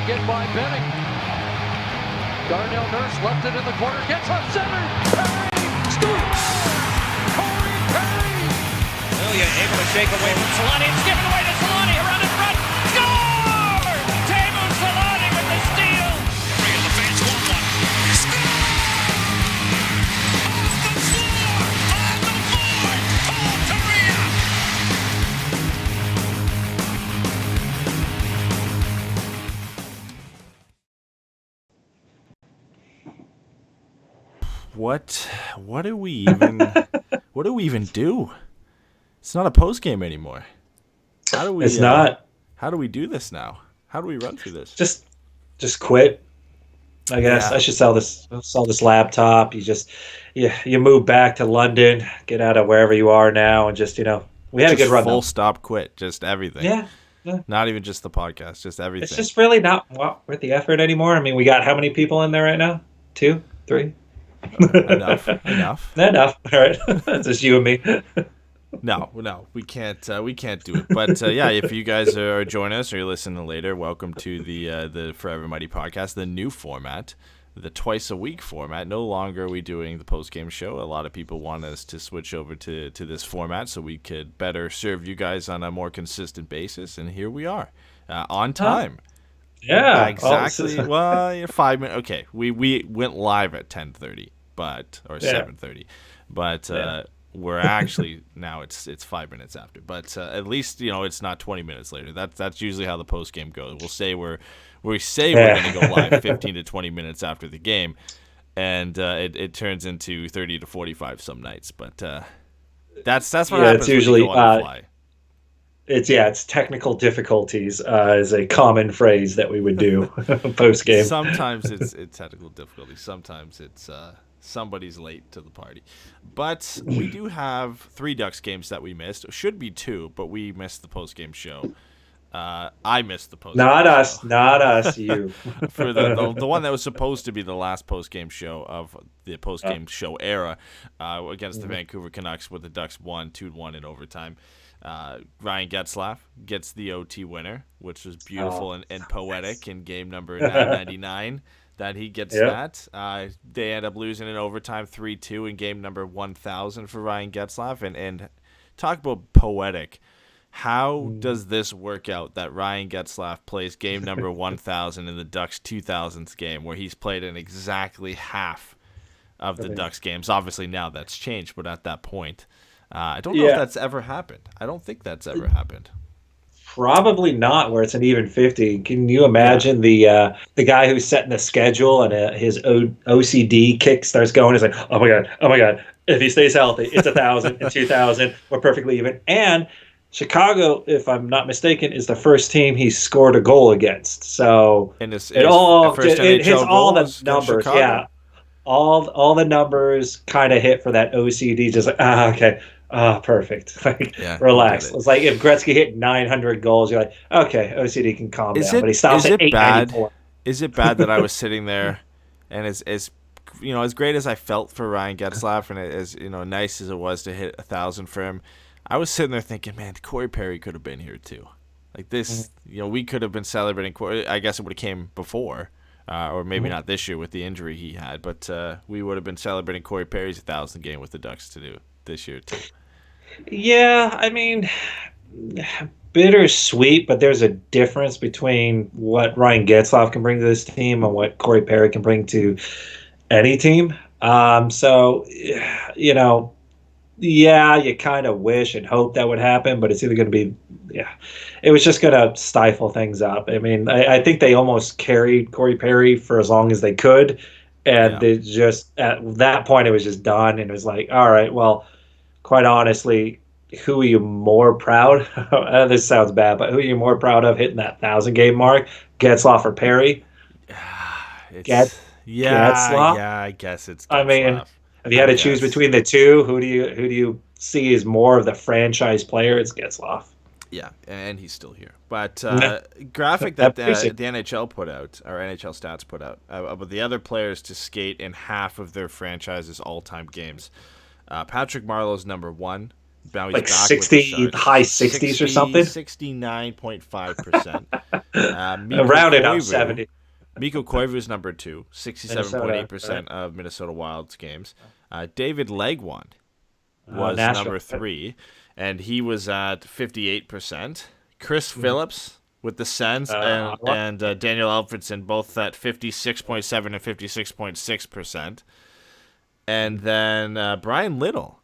again by Benning. Darnell Nurse left it in the corner, gets up center. Perry scores! Corey Perry! Ilya able to shake away from Solani. It's given away to Solani around in front. Score! Teemu Solani with the steal. Three in the face, 1-1. Score! On the floor! Paul Kariya! What do we even do? It's not a post game anymore. How do we? It's not. How do we do this now? How do we run through this? Just quit. I guess Yeah. I should sell this laptop. You move back to London, get out of wherever you are now, and we had a good run. Full though. stop, quit, just everything. Yeah. Not even just the podcast, just everything. It's just really not worth the effort anymore. I mean, we got how many people in there right now? 2, 3. Enough. Enough. All right, it's just you and me. No, we can't do it. But yeah, if you guys are joining us or you're listening later, welcome to the Forever Mighty podcast, the new format, the twice a week format. No longer are we doing the post game show. A lot of people want us to switch over to this format so we could better serve you guys on a more consistent basis. And here we are, on time. Yeah, exactly. Well, 5 minutes. Okay, we went live at 10:30, or 7:30, but. We're actually now it's 5 minutes after, but at least it's not 20 minutes later. That's usually how the post game goes. We'll say we're going to go live 15 to 20 minutes after the game, and it turns into 30 to 45 some nights. But that's what happens. It's usually when you go on the fly. It's technical difficulties is a common phrase that we would do post game. Sometimes it's technical difficulties. Sometimes it's somebody's late to the party. But we do have 3 Ducks games that we missed. It should be 2, but we missed the post-game show. I missed the post-game show. Not us, you. For the one that was supposed to be the last post-game show of the post-game show era against the Vancouver Canucks, where the Ducks won 2-1 in overtime. Ryan Getzlaf gets the OT winner, which was beautiful and poetic in game number 999. That he gets that. They end up losing in overtime 3-2 in game number 1000 for Ryan Getzlaf. And talk about poetic. How does this work out that Ryan Getzlaf plays game number 1000 in the Ducks 2000s game, where he's played in exactly half of the Ducks games? Obviously now that's changed, but at that point, I don't know if that's ever happened. I don't think that's ever happened. Probably not, where it's an even 50. Can you imagine the guy who's setting the schedule and his OCD kick starts going? It's like, oh my god! If he stays healthy, it's 1,000 and 2,000. We're perfectly even. And Chicago, if I'm not mistaken, is the first team he's scored a goal against. So it hits all the numbers. Yeah, all the numbers kind of hit for that OCD. Just like okay. Perfect. Relax. It's like if Gretzky hit 900 goals, you're like, okay, OCD can calm down. But he stops at 894. Is it bad that I was sitting there, and as great as I felt for Ryan Getzlaf, and as nice as it was to hit 1,000 for him, I was sitting there thinking, man, Corey Perry could have been here too. Like this, we could have been celebrating Corey. I guess it would have came before, or maybe not this year with the injury he had, but we would have been celebrating Corey Perry's 1,000 game with the Ducks to do this year too. Yeah, I mean, bittersweet, but there's a difference between what Ryan Getzlaf can bring to this team and what Corey Perry can bring to any team. So, you kind of wish and hope that would happen, but it's either going to be, it was just going to stifle things up. I mean, I think they almost carried Corey Perry for as long as they could, and they just, at that point, it was just done, and it was like, all right, well, quite honestly, who are you more proud of? This sounds bad, but who are you more proud of hitting that 1,000 game mark? Getzlaf or Perry? Getzlaf? I guess it's Getzlaf. I mean, if you had to choose between the two, who do you see as more of the franchise player? It's Getzlaf. Yeah, and he's still here. But graphic that the NHL put out, or NHL Stats put out, about the other players to skate in half of their franchise's all-time games. Patrick Marleau's number 1. Now he's like back 60, high 60s or something? 69.5%. Rounded up 70. Mikko Koivu is number 2, 67.8% of Minnesota Wild's games. David Legwand was number 3, and he was at 58%. Chris Phillips with the Sens and Daniel Alfredson both at 56.7 and 56.6%. And then Brian Little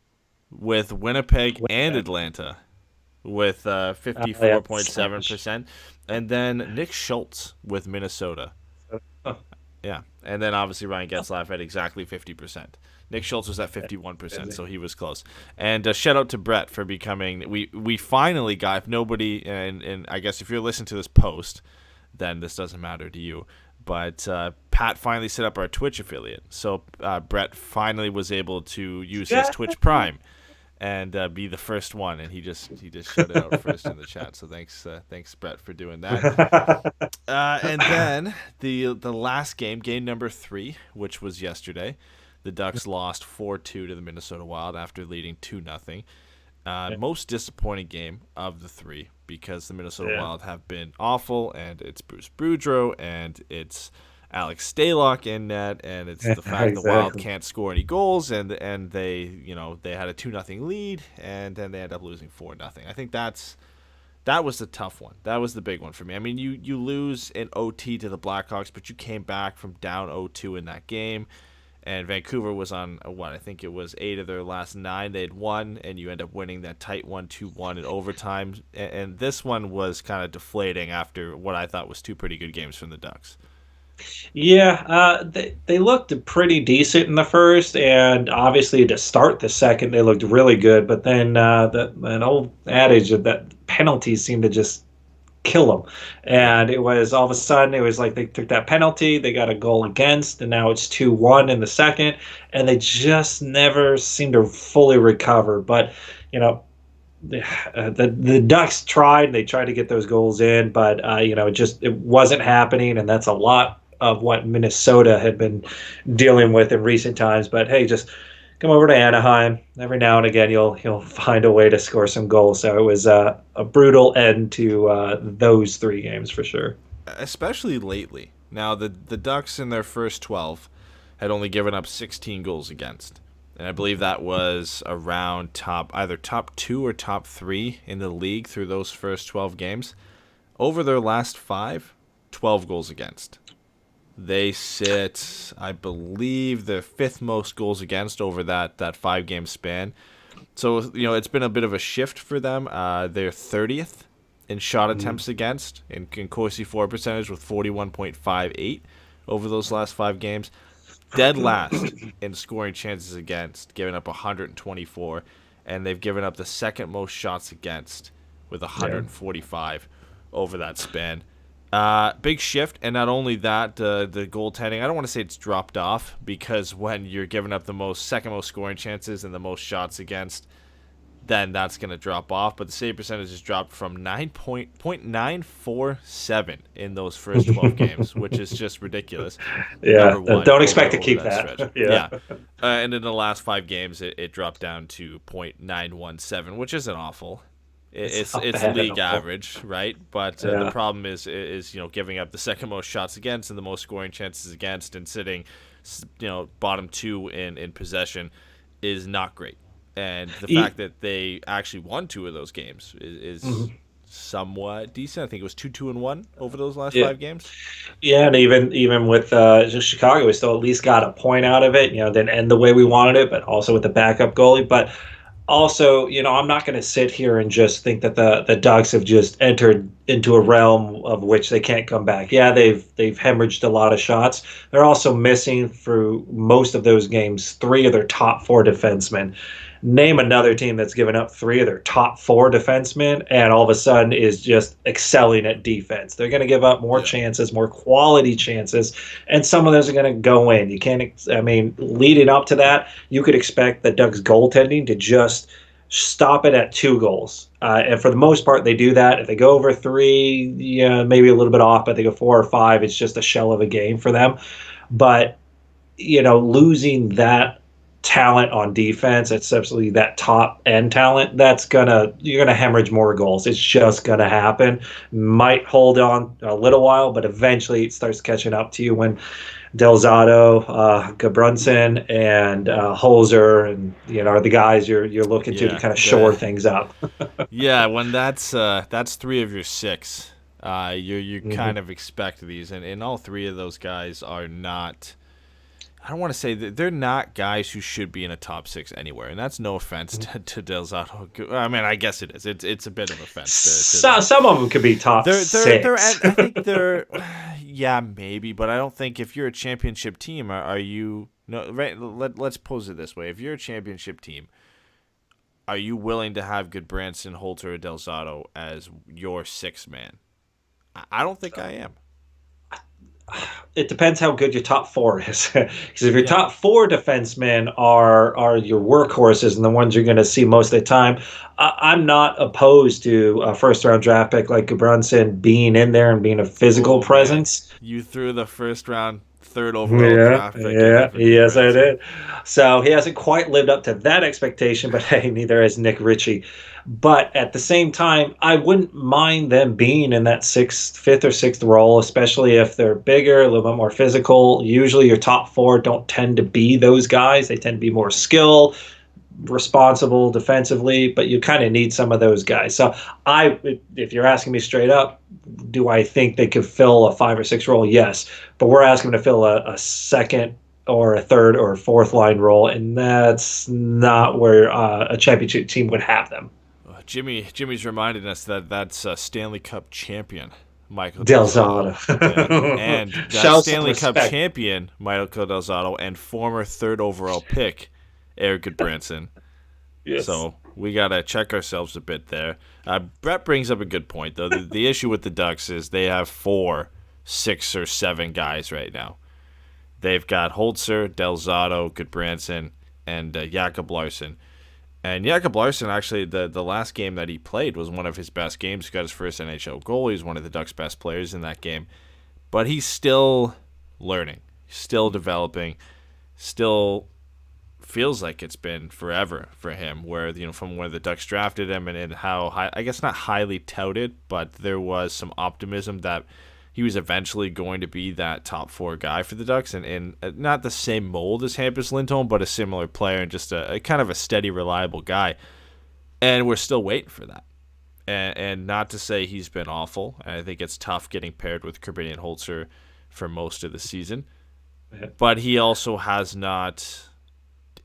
with Winnipeg and Atlanta with 54.7%. And then Nick Schultz with Minnesota. Yeah. And then obviously Ryan Getzlaf at exactly 50%. Nick Schultz was at 51%, so he was close. And shout out to Brett for becoming. We finally got, if nobody, and I guess if you're listening to this post, then this doesn't matter to you. But Pat finally set up our Twitch affiliate. So Brett finally was able to use his Twitch Prime and be the first one, and he just shut it out first in the chat. So thanks Brett for doing that. And then the last game number 3, which was yesterday, the Ducks lost 4-2 to the Minnesota Wild after leading 2-0. Most disappointing game of the 3 because the Minnesota Wild have been awful, and it's Bruce Boudreau, and it's Alex Stalock in net, and it's the fact the Wild can't score any goals, and they had a 2-0 lead, and then they ended up losing 4-0. I think that was the tough one. That was the big one for me. I mean, you lose in OT to the Blackhawks, but you came back from down 0-2 in that game. And Vancouver was on, I think it was 8 of their last 9 they'd won, and you end up winning that tight 1-2-1 in overtime. And this one was kind of deflating after what I thought was 2 pretty good games from the Ducks. Yeah, they looked pretty decent in the first, and obviously to start the second, they looked really good. But then an old adage of that penalties seemed to just kill them, and it was all of a sudden it was like they took that penalty, they got a goal against, and now it's 2-1 in the second, and they just never seem to fully recover. But the Ducks tried to get those goals in, but it wasn't happening, and that's a lot of what Minnesota had been dealing with in recent times. But hey, just come over to Anaheim. Every now and again, you'll find a way to score some goals. So it was a brutal end to those 3 games for sure. Especially lately. Now, the Ducks in their first 12 had only given up 16 goals against. And I believe that was around either top 2 or top 3 in the league through those first 12 games. Over their last 5, 12 goals against. They sit, I believe, the 5th most goals against over that 5-game span. So, it's been a bit of a shift for them. They're 30th in shot attempts against, in Corsi for percentage with 41.58 over those last 5 games. Dead last in scoring chances against, giving up 124. And they've given up the 2nd most shots against with 145 over that span. Big shift, and not only that, the goaltending, I don't want to say it's dropped off, because when you're giving up the 2nd most scoring chances and the most shots against, then that's going to drop off. But the save percentage has dropped from 9.947 in those first 12 games, which is just ridiculous. Yeah, don't expect to keep that. Yeah. And in the last 5 games, it dropped down to 0.917, which isn't awful. It's league average, right? But the problem is giving up the 2nd most shots against and the most scoring chances against, and sitting bottom 2 in possession is not great. And the fact that they actually won 2 of those games is somewhat decent. I think it was 2-2-1 over those last 5 games. Yeah, and even with Chicago, we still at least got a point out of it. Didn't end the way we wanted it, but also with the backup goalie. But also, I'm not going to sit here and just think that the Ducks have just entered into a realm of which they can't come back. Yeah, they've hemorrhaged a lot of shots. They're also missing through most of those games 3 of their top 4 defensemen. Name another team that's given up 3 of their top 4 defensemen and all of a sudden is just excelling at defense. They're going to give up more chances, more quality chances, and some of those are going to go in. You can't, leading up to that, you could expect the Ducks goaltending to just stop it at 2 goals. And for the most part, they do that. If they go over 3, maybe a little bit off, but they go 4 or 5, it's just a shell of a game for them. But, losing that talent on defense, especially that top end talent, you're gonna hemorrhage more goals. It's just gonna happen. Might hold on a little while, but eventually it starts catching up to you when Delzato, Gudbranson, and Holzer, and are the guys you're looking to kind of shore things up. Yeah, when that's 3 of your 6, you kind of expect these, and all 3 of those guys are not. I don't want to say that they're not guys who should be in a top 6 anywhere, and that's no offense to Delzato. I mean, I guess it is. It's a bit of offense. Some of them could be top 6. I think they're, yeah, maybe, but I don't think if you're a championship team, are you? No, right. Let's pose it this way: if you're a championship team, are you willing to have Gudbranson, Holter, or Delzato as your 6th man? I don't think I am. It depends how good your top 4 is. Because if your top 4 defensemen are your workhorses and the ones you're going to see most of the time, I'm not opposed to a first-round draft pick like Gudbranson being in there and being a physical presence. Man. You threw the first-round, 3rd overall draft pick. Yeah, yes, I did. So he hasn't quite lived up to that expectation, but hey, neither has Nick Ritchie. But at the same time, I wouldn't mind them being in that 5th or 6th role, especially if they're bigger, a little bit more physical. Usually your top 4 don't tend to be those guys. They tend to be more skill, responsible defensively, but you kind of need some of those guys. So if you're asking me straight up, do I think they could fill a 5 or 6 role? Yes. But we're asking them to fill a 2nd or a 3rd or a 4th line role, and that's not where a championship team would have them. Jimmy's reminded us that that's Stanley Cup champion Michael Delzato. And Stanley Cup champion Michael Delzato and former 3rd overall pick Erik Gudbranson. Yes. So we got to check ourselves a bit there. Brett brings up a good point, though. The issue with the Ducks is they have 4, 6, or 7 guys right now. They've got Holzer, Delzato, Gudbranson, and Jakob Larson. And Jakob Larson, actually, the last game that he played was one of his best games. He got his first NHL goal. He was one of the Ducks' best players in that game. But he's still learning, still developing, still feels like it's been forever for him, where from where the Ducks drafted him and how high, I guess not highly touted, but there was some optimism that he was eventually going to be that top 4 guy for the Ducks, and not the same mold as Hampus Lindholm, but a similar player and just a kind of a steady, reliable guy. And we're still waiting for that. And not to say he's been awful. I think it's tough getting paired with Kirby and Holzer for most of the season. But he also has not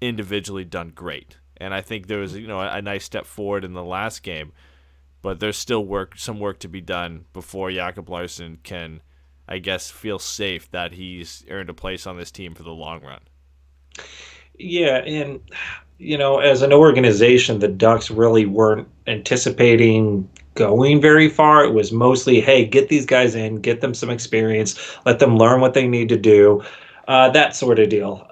individually done great. And I think there was a nice step forward in the last game. But there's still some work to be done before Jakob Larson can, I guess, feel safe that he's earned a place on this team for the long run. Yeah, and, as an organization, the Ducks really weren't anticipating going very far. It was mostly, hey, get these guys in, get them some experience, let them learn what they need to do, that sort of deal.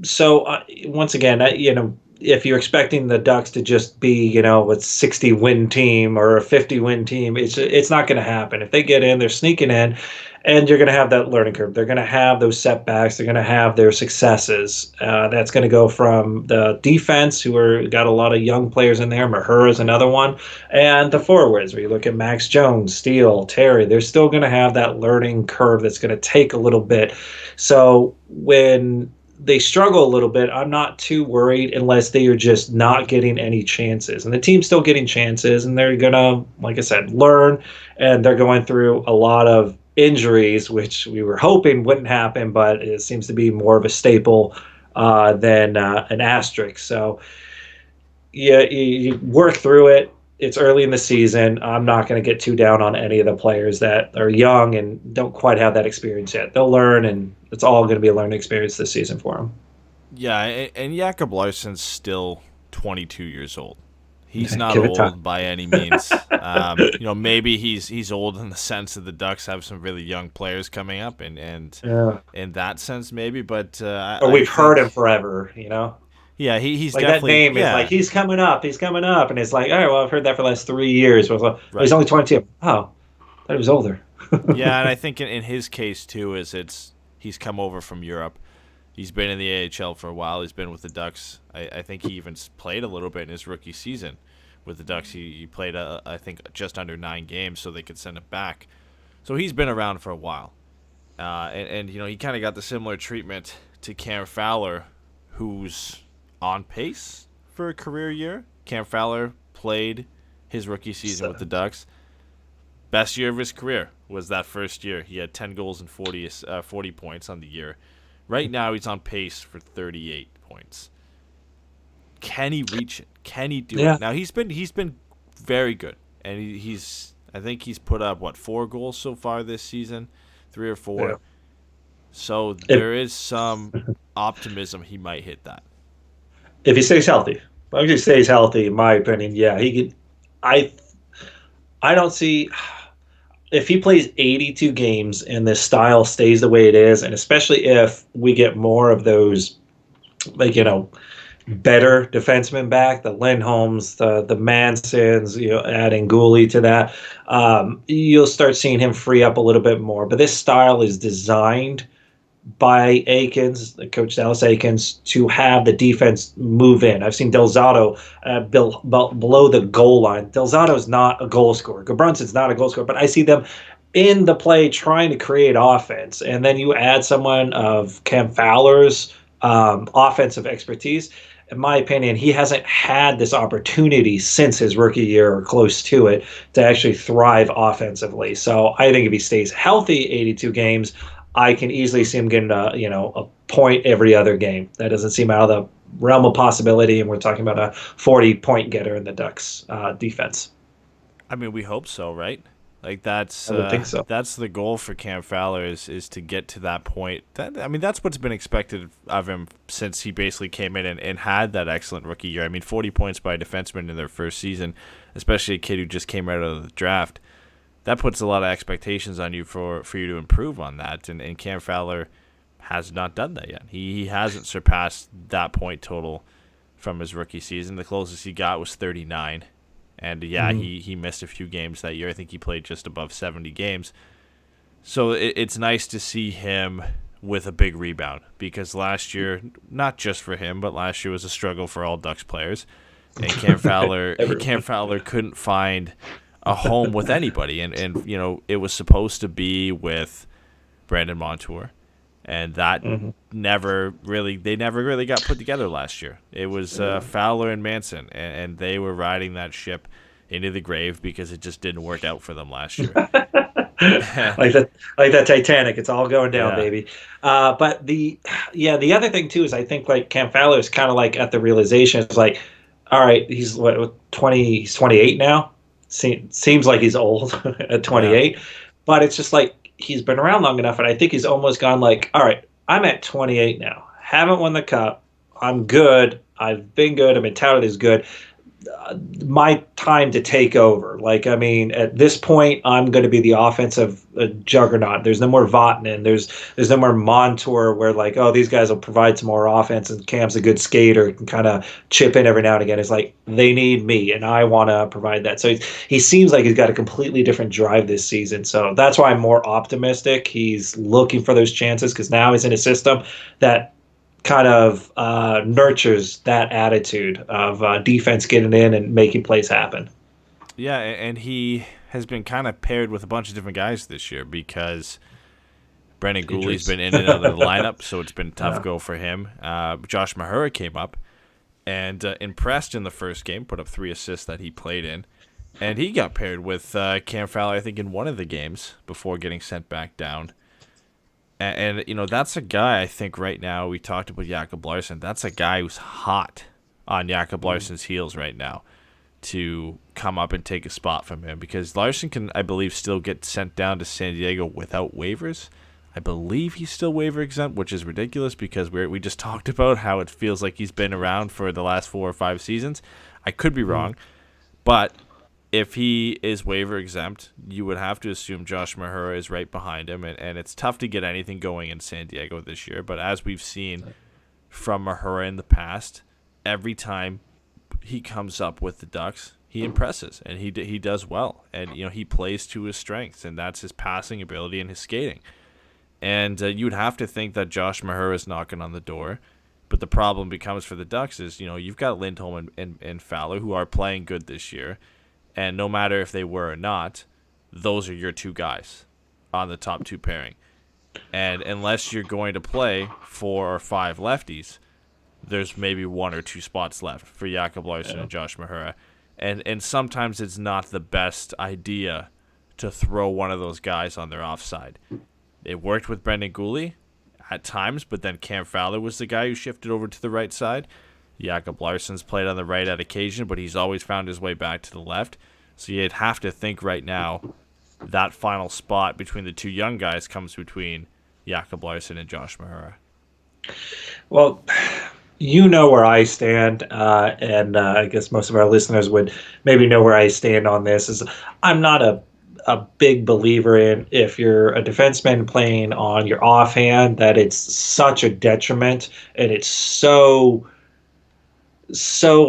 So, once again, if you're expecting the Ducks to just be, a 60-win team or a 50-win team, it's not going to happen. If they get in, they're sneaking in, and you're going to have that learning curve. They're going to have those setbacks. They're going to have their successes. That's going to go from the defense, who got a lot of young players in there. Mahura is another one. And the forwards, where you look at Max Jones, Steele, Terry, they're still going to have that learning curve that's going to take a little bit. So when they struggle a little bit, I'm not too worried unless they are just not getting any chances. And the team's still getting chances, and they're going to, like I said, learn. And they're going through a lot of injuries, which we were hoping wouldn't happen, but it seems to be more of a staple than an asterisk. So, yeah, you work through it. It's early in the season. I'm not going to get too down on any of the players that are young and don't quite have that experience yet. They'll learn, and it's all going to be a learning experience this season for them. Yeah, and Jakob Larson's still 22 years old. He's not old by any means. Maybe he's old in the sense that the Ducks have some really young players coming up, and in that sense maybe. But we've heard him forever, Yeah, he's like definitely, that name is like he's coming up, and it's like, all right, well, I've heard that for the last 3 years. Well, he's only 22. Oh, I thought he was older. Yeah, and I think in his case too he's come over from Europe, He's been in the AHL for a while. He's been with the Ducks. I think he even played a little bit in his rookie season with the Ducks. He played, I think, just under 9 games so they could send him back. So he's been around for a while. And he kind of got the similar treatment to Cam Fowler, who's on pace for a career year. Cam Fowler played his rookie season with the Ducks. Best year of his career was that first year. He had 10 goals and 40 points on the year. Right now, he's on pace for 38 points. Can he reach it? Can he do it? Now he's been very good, and I think he's put up 4 goals so far this season, 3 or 4. Yeah. So there is some optimism he might hit that if he stays healthy. If he stays healthy, in my opinion, yeah, he could. I don't see. If he plays 82 games and this style stays the way it is, and especially if we get more of those, better defensemen back, the Lindholms, the Mansons, adding Gooley to that, you'll start seeing him free up a little bit more. But this style is designed by Aikens, Coach Dallas Aikens, to have the defense move in. I've seen Del Zotto below the goal line. Del Zotto is not a goal scorer. Gudbranson's not a goal scorer, but I see them in the play trying to create offense. And then you add someone of Cam Fowler's offensive expertise. In my opinion, he hasn't had this opportunity since his rookie year or close to it to actually thrive offensively. So I think if he stays healthy 82 games, I can easily see him getting a point every other game. That doesn't seem out of the realm of possibility, and we're talking about a 40-point getter in the Ducks defense. I mean, we hope so, right? That's I would think so. That's the goal for Cam Fowler is to get to that point. That's what's been expected of him since he basically came in and had that excellent rookie year. 40 points by a defenseman in their first season, especially a kid who just came out of the draft. That puts a lot of expectations on you for you to improve on that, and Cam Fowler has not done that yet. He hasn't surpassed that point total from his rookie season. The closest he got was 39, and he missed a few games that year. I think he played just above 70 games. So it's nice to see him with a big rebound, because last year, not just for him, but last year was a struggle for all Ducks players, and Cam Fowler couldn't find a home with anybody, and it was supposed to be with Brandon Montour, and that never really got put together last year. It was Fowler and Manson, and they were riding that ship into the grave because it just didn't work out for them last year. like that Titanic, it's all going down, baby. But the other thing too is I think Cam Fowler is kind of at the realization, it's all right, he's 20, he's 28 now. Seems like he's old at 28, but it's just he's been around long enough, and I think he's almost gone all right, I'm at 28 now, haven't won the cup, I'm good, I've been good, my mentality is good, my time to take over. At this point, I'm going to be the offensive juggernaut. There's no more Vatanen. There's no more Montour where these guys will provide some more offense and Cam's a good skater, can kind of chip in every now and again. It's they need me and I want to provide that. So he seems like he's got a completely different drive this season. So that's why I'm more optimistic. He's looking for those chances because now he's in a system that kind of nurtures that attitude of defense getting in and making plays happen. Yeah, and he has been kind of paired with a bunch of different guys this year because Brendan Gooley's been in and out of the lineup, so it's been a tough go for him. Josh Mahura came up and impressed in the first game, put up 3 assists that he played in, and he got paired with Cam Fowler, I think, in one of the games before getting sent back down. And that's a guy, I think right now, we talked about Jakob Larson. That's a guy who's hot on Jakob Larson's heels right now to come up and take a spot from him. Because Larsson can, I believe, still get sent down to San Diego without waivers. I believe he's still waiver exempt, which is ridiculous because we just talked about how it feels like he's been around for the last 4 or 5 seasons. I could be wrong, but if he is waiver exempt, you would have to assume Josh Mahura is right behind him, and it's tough to get anything going in San Diego this year. But as we've seen from Mahura in the past, every time he comes up with the Ducks, he impresses, and he does well. And he plays to his strengths, and that's his passing ability and his skating. And you'd have to think that Josh Mahura is knocking on the door. But the problem becomes for the Ducks is, you've got Lindholm and Fowler who are playing good this year. And no matter if they were or not, those are your two guys on the top two pairing. And unless you're going to play 4 or 5 lefties, there's maybe 1 or 2 spots left for Jakob Larson and Josh Mahura. And sometimes it's not the best idea to throw one of those guys on their offside. It worked with Brendan Gooley at times, but then Cam Fowler was the guy who shifted over to the right side. Jakob Larson's played on the right at occasion, but he's always found his way back to the left. So you'd have to think right now that final spot between the two young guys comes between Jakob Larson and Josh Mahura. Well, you know where I stand, and I guess most of our listeners would maybe know where I stand on this. Is I'm not a big believer in, if you're a defenseman playing on your offhand, that it's such a detriment and it's so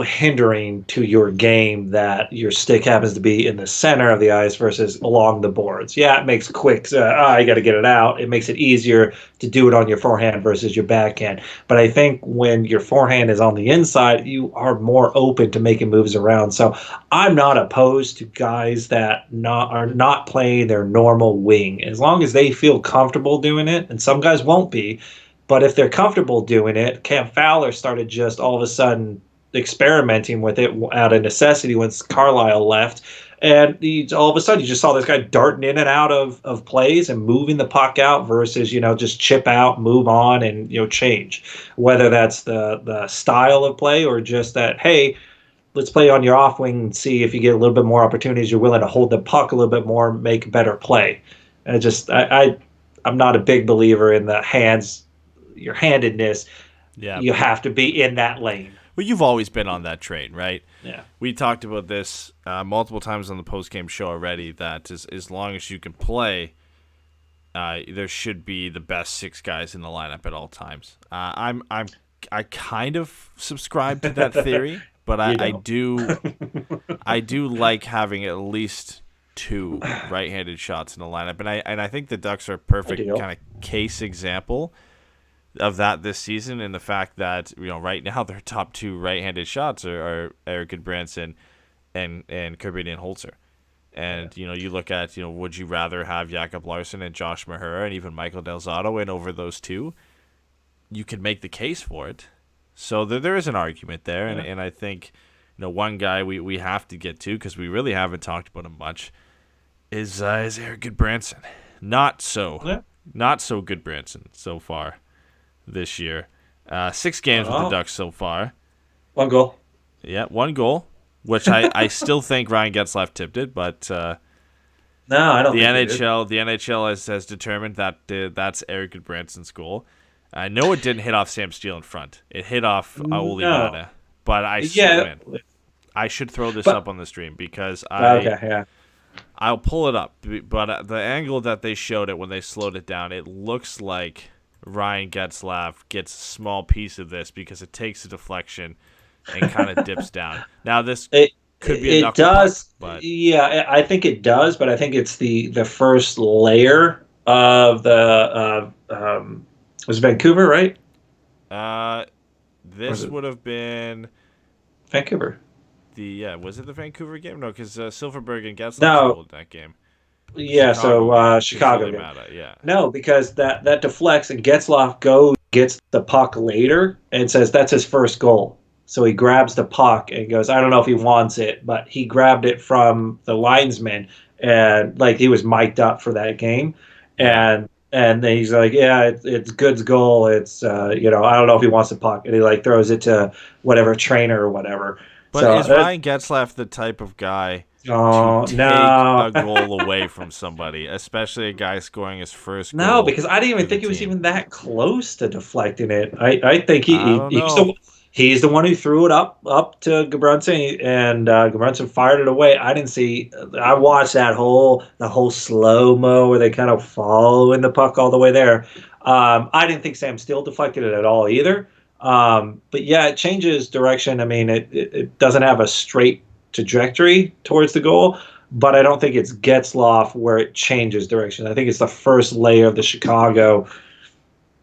hindering to your game that your stick happens to be in the center of the ice versus along the boards. Yeah, it makes quick, you got to get it out. It makes it easier to do it on your forehand versus your backhand. But I think when your forehand is on the inside, you are more open to making moves around. So I'm not opposed to guys that are not playing their normal wing, as long as they feel comfortable doing it. And some guys won't be. But if they're comfortable doing it, Cam Fowler started just all of a sudden experimenting with it out of necessity once Carlisle left. And all of a sudden, you just saw this guy darting in and out of plays and moving the puck out versus, just chip out, move on, and, change. Whether that's the style of play or just that, hey, let's play on your off wing and see if you get a little bit more opportunities. You're willing to hold the puck a little bit more, make better play. And I'm not a big believer in the your handedness. Yeah. You have to be in that lane. Well, you've always been on that train, right? Yeah. We talked about this multiple times on the post-game show already, that as long as you can play, there should be the best 6 guys in the lineup at all times. I kind of subscribe to that theory, but I do like having at least 2 right-handed shots in the lineup, and I think the Ducks are a perfect kind of case example of that this season, and the fact that right now their top 2 right-handed shots are Erik Gudbranson and Caribbean Holzer. And you look at would you rather have Jakob Larson and Josh Mahura and even Michael Del Zotto in over those 2? You could make the case for it. So there is an argument there, and I think one guy we have to get to, because we really haven't talked about him much, is Erik Gudbranson. Not so Gudbranson so far this year. 6 games with the Ducks so far. 1 goal. Yeah, 1 goal, which I still think Ryan Getzlaf tipped it, but no, I don't. The NHL has determined that that's Erik Gudbranson's goal. I know it didn't hit off Sam Steele in front. It hit off Auli Mata, but I should throw this up on the stream because I'll pull it up. But the angle that they showed it when they slowed it down, it looks like Ryan Getzlaf gets a small piece of this because it takes a deflection and kind of dips down. Now this could be a knuckle puck, but yeah, I think it does, but I think it's the first layer of the was it Vancouver, right? This would have been Vancouver. Was it the Vancouver game? No, because Silverberg and Getzlaf scored that game. Yeah, Chicago. Yeah. No, because that deflects and Getzlaf gets the puck later and says that's his first goal. So he grabs the puck and goes, I don't know if he wants it, but he grabbed it from the linesman and he was mic'd up for that game. And then he's like, yeah, it's Good's goal. It's I don't know if he wants the puck, and he throws it to whatever trainer or whatever. But is Ryan Getzlaf the type of guy to take a goal away from somebody, especially a guy scoring his first goal? No, because I didn't even think he was even that close to deflecting it. I think he's the one who threw it up to Gudbranson, and Gudbranson fired it away. I watched the whole slow-mo where they kind of following the puck all the way there. I didn't think Sam Steele deflected it at all either. But yeah, it changes direction. I mean, it doesn't have a straight trajectory towards the goal. but I don't think it's Getzlaf where it changes direction. I think it's the first layer of the Chicago,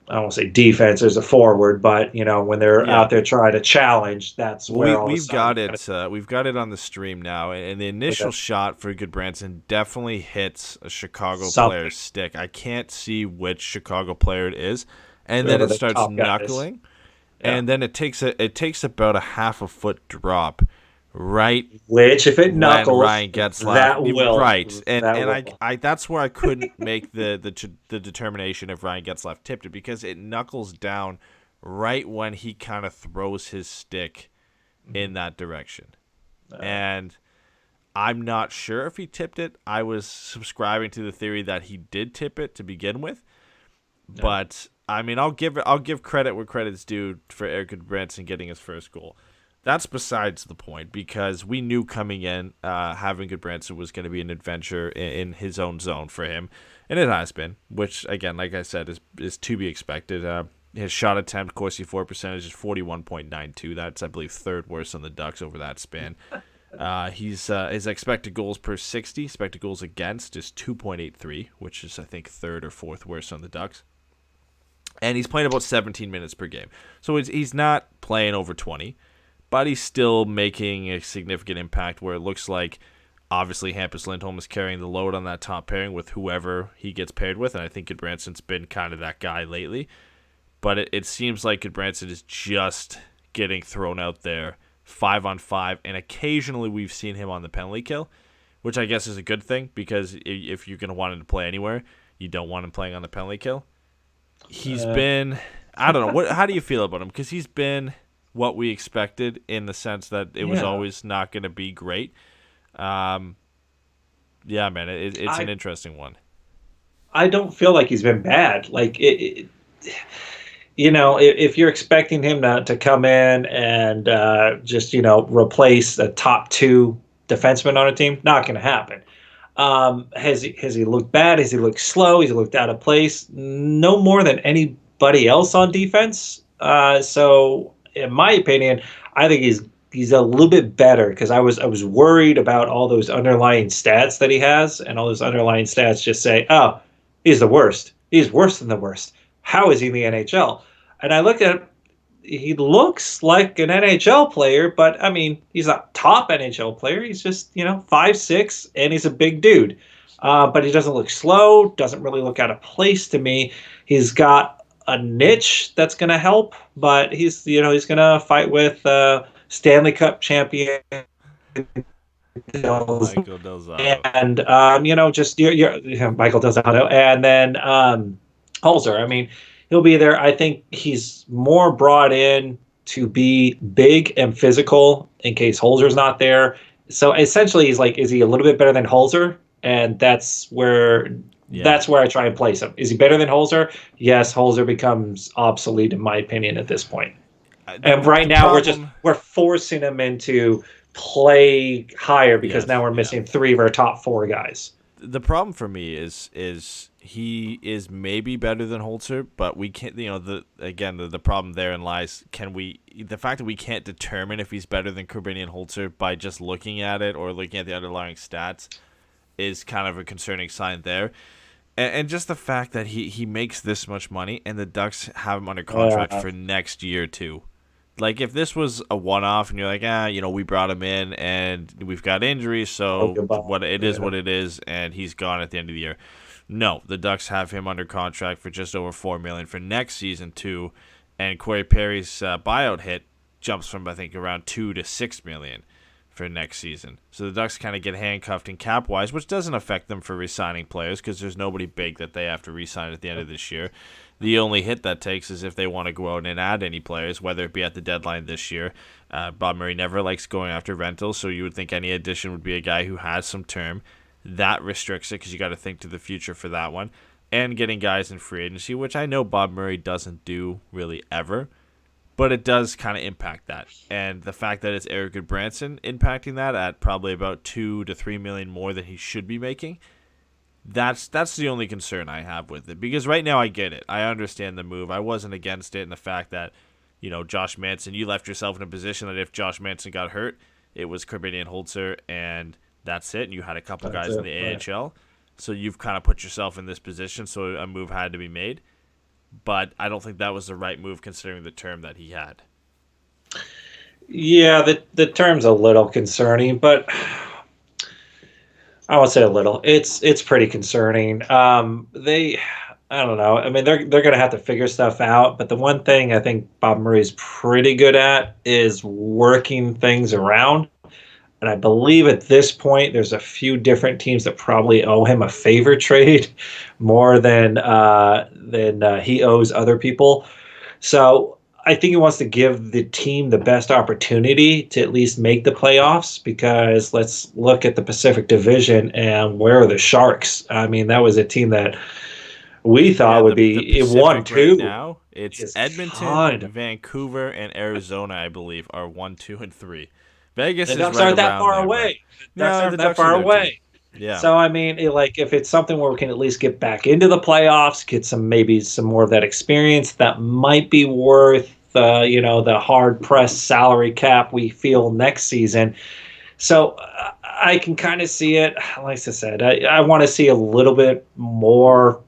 I don't want to say defense as a forward, but when they're Yeah. out there trying to challenge, that's where all of a We've got sudden it. We've got it on the stream now, and the initial shot for Gudbranson definitely hits a Chicago Something. player's stick. I can't see which Chicago player it is, and Whoever then it the starts top guy is. knuckling, Yeah. and then it takes about a half a foot drop, right Which, if it when knuckles, Ryan gets that will. right, and that and will. I that's where I couldn't make the determination if Ryan gets tipped it, because it knuckles down right when he kind of throws his stick in that direction. And I'm not sure if he tipped it. I was subscribing to the theory that he did tip it to begin with. But I mean, I'll give credit where credit's due for Erik Gudbranson getting his first goal. That's besides the point, because we knew coming in, having Gudbranson was going to be an adventure in his own zone for him, and it has been. Which, again, like I said, is to be expected. His shot attempt Corsi for percentage is 41.92. That's, I believe, third worst on the Ducks over that span. His expected goals per 60, expected goals against is 2.83, which is, I think, third or fourth worst on the Ducks. And he's playing about 17 minutes per game. So he's not playing over 20, but he's still making a significant impact where it looks like, obviously, Hampus Lindholm is carrying the load on that top pairing with whoever he gets paired with, and I think Gudbranson's been kind of that guy lately. But it seems like Gudbranson is just getting thrown out there 5-on-5, and occasionally we've seen him on the penalty kill, which I guess is a good thing, because if you're going to want him to play anywhere, you don't want him playing on the penalty kill. He's been, I don't know, how do you feel about him? Because he's been what we expected, in the sense that it was always not going to be great. Yeah, man, it's an interesting one. I don't feel like he's been bad. Like if you're expecting him to come in and just replace the top two defensemen on a team, not going to happen. Has he looked bad? Has he looked slow? Has he looked out of place? No more than anybody else on defense. So, in my opinion, I think he's a little bit better, because I was worried about all those underlying stats that he has, and all those underlying stats just say, oh, he's the worst. He's worse than the worst. How is he in the NHL? And I look at him, he looks like an NHL player, but I mean, he's a top NHL player. He's just 5'6", and he's a big dude. But he doesn't look slow. Doesn't really look out of place to me. He's got a niche that's going to help, but he's going to fight with Stanley Cup champion Michael Delzato. and just your Michael Delzato, and then Holzer. I mean, he'll be there. I think he's more brought in to be big and physical in case Holzer's not there. So essentially, he's like, is he a little bit better than Holzer? And that's where I try and place him. Is he better than Holzer? Yes, Holzer becomes obsolete, in my opinion, at this point. And right now, we're forcing him into play higher, because now we're missing three of our top four guys. The problem for me is he is maybe better than Holzer, but we can't. The problem therein lies. The fact that we can't determine if he's better than Korbinian Holzer by just looking at it or looking at the underlying stats is kind of a concerning sign there. And just the fact that he makes this much money, and the Ducks have him under contract for next year too. Like, if this was a one-off and you're like, we brought him in and we've got injuries, so what it is, and he's gone at the end of the year. No, the Ducks have him under contract for just over $4 million for next season too, and Corey Perry's buyout hit jumps from, I think, around $2 to $6 million for next season. So the Ducks kind of get handcuffed in cap-wise, which doesn't affect them for re-signing players, because there's nobody big that they have to re-sign at the end of this year. The only hit that takes is if they want to go out and add any players, whether it be at the deadline this year. Bob Murray never likes going after rentals, so you would think any addition would be a guy who has some term. That restricts it, because you got to think to the future for that one. And getting guys in free agency, which I know Bob Murray doesn't do really ever, but it does kind of impact that. And the fact that it's Erik Gudbranson impacting that at probably about $2 to $3 million more than he should be making, that's the only concern I have with it. Because right now I get it. I understand the move. I wasn't against it, and the fact that, Josh Manson, you left yourself in a position that if Josh Manson got hurt, it was Korbinian Holzer and That's it. And you had a couple That's guys in it, the right. AHL. So you've kind of put yourself in this position, so a move had to be made. But I don't think that was the right move considering the term that he had. Yeah, the term's a little concerning, but I would say a little. It's pretty concerning. I don't know. I mean, they're going to have to figure stuff out. But the one thing I think Bob Murray's pretty good at is working things around. And I believe at this point, there's a few different teams that probably owe him a favor trade more than he owes other people. So I think he wants to give the team the best opportunity to at least make the playoffs, because let's look at the Pacific Division and where are the Sharks? I mean, that was a team that we thought would be the in 1-2 Pacific right now. It's is Edmonton, fun. Vancouver, and Arizona, I believe, are 1, 2, and 3. Vegas The is Ducks right aren't that around far there, away. The Ducks no, aren't the that Ducks are far there away. too. Yeah. So I mean, if it's something where we can at least get back into the playoffs, get maybe some more of that experience, that might be worth the hard pressed salary cap we feel next season. So I can kind of see it. Like I said, I want to see a little bit more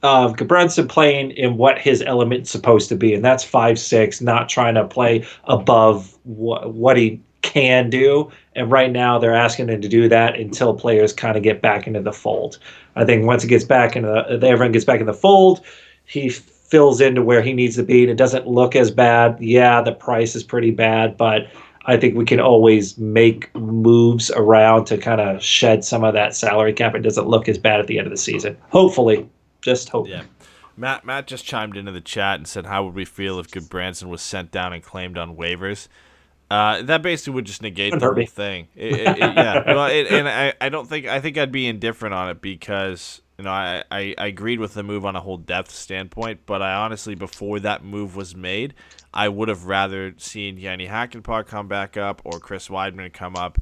of Gudbranson playing in what his element's supposed to be, and that's 5'6", not trying to play above what he can do. And right now, they're asking him to do that until players kind of get back into the fold. I think once it gets back everyone gets back in the fold, he fills into where he needs to be, and it doesn't look as bad. Yeah, the price is pretty bad, but I think we can always make moves around to kind of shed some of that salary cap. It doesn't look as bad at the end of the season. Hopefully. Just hope. Yeah. Matt just chimed into the chat and said, how would we feel if Gudbranson was sent down and claimed on waivers? That basically would just negate the whole thing. Yeah. Well, I think I'd be indifferent on it because, I agreed with the move on a whole depth standpoint, but I honestly, before that move was made, I would have rather seen Yanni Hakanpää come back up or Chris Weidman come up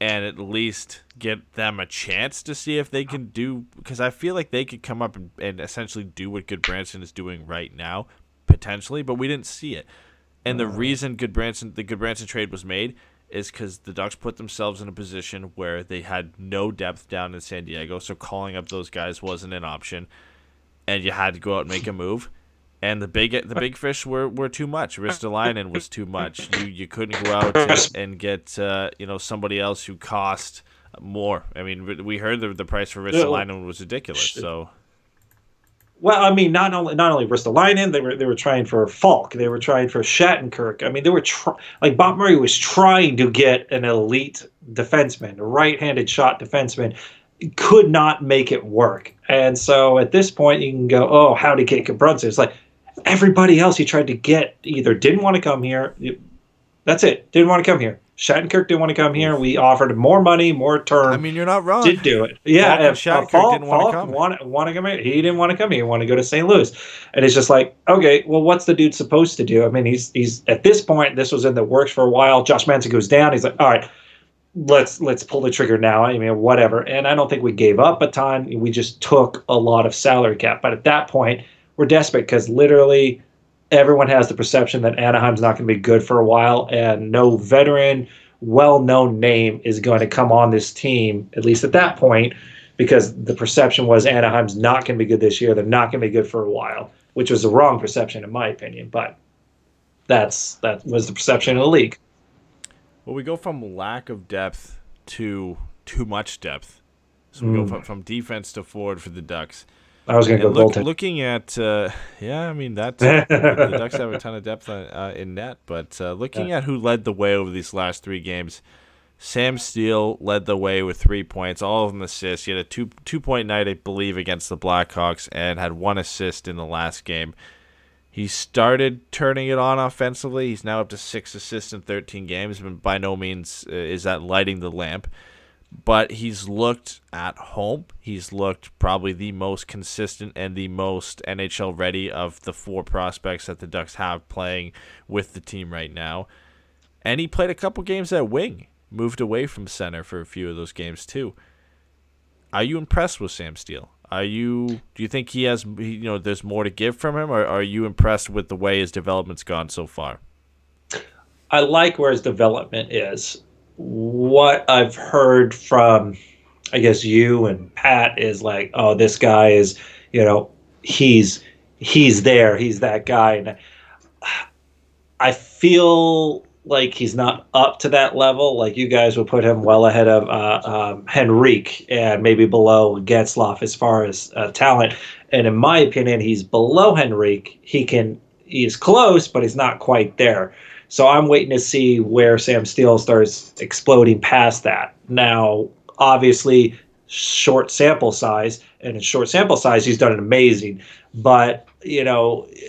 and at least get them a chance to see if they can do, because I feel like they could come up and essentially do what Gudbranson is doing right now, potentially, but we didn't see it. And the reason the Gudbranson trade was made is because the Ducks put themselves in a position where they had no depth down in San Diego, so calling up those guys wasn't an option, and you had to go out and make a move. And the big fish were too much. Ristolainen was too much. You couldn't go out and get somebody else who cost more. I mean, we heard the price for Ristolainen was ridiculous. So, well, I mean, not only Ristolainen, they were trying for Falk. They were trying for Shattenkirk. I mean, they were like Bob Murray was trying to get an elite defenseman, a right-handed shot defenseman. Could not make it work. And so at this point, you can go, oh, how'd he get Gudbranson? It's like everybody else he tried to get either didn't want to come here. That's it. Didn't want to come here. Shattenkirk didn't want to come here. We offered him more money, more term. I mean, you're not wrong. Did do it. Yeah. Falk didn't want to come. Want to come here. He didn't want to come here. He wanted to go to St. Louis. And it's just like, okay, well, what's the dude supposed to do? I mean, he's at this point, this was in the works for a while. Josh Manson goes down. He's like, all right, let's pull the trigger now. I mean, whatever. And I don't think we gave up a ton. We just took a lot of salary cap. But at that point, we're desperate because literally everyone has the perception that Anaheim's not going to be good for a while, and no veteran, well-known name is going to come on this team, at least at that point, because the perception was Anaheim's not going to be good this year. They're not going to be good for a while, which was the wrong perception in my opinion. But that was the perception in the league. Well, we go from lack of depth to too much depth. So we go from defense to forward for the Ducks. I was going to go goaltending. Looking at, I mean, the Ducks have a ton of depth in net, but looking at who led the way over these last 3 games, Sam Steele led the way with 3 points, all of them assists. He had a two-point night, I believe, against the Blackhawks and had 1 assist in the last game. He started turning it on offensively. He's now up to 6 assists in 13 games, but by no means is that lighting the lamp. But he's looked at home. He's looked probably the most consistent and the most NHL ready of the 4 prospects that the Ducks have playing with the team right now. And he played a couple games at wing, moved away from center for a few of those games too. Are you impressed with Sam Steele? Do you think he has, there's more to give from him, or are you impressed with the way his development's gone so far? I like where his development is. what I've heard from, I guess, you and Pat is like, oh, this guy is, you know, he's he's there, he's that guy, and I feel like he's not up to that level. Like you guys would put him well ahead of Henrique and maybe below Getzlaf as far as talent. And in my opinion, he's below Henrique. He's close, but he's not quite there. So I'm waiting to see where Sam Steele starts exploding past that. Now, obviously, short sample size, and in short sample size, he's done it amazing. But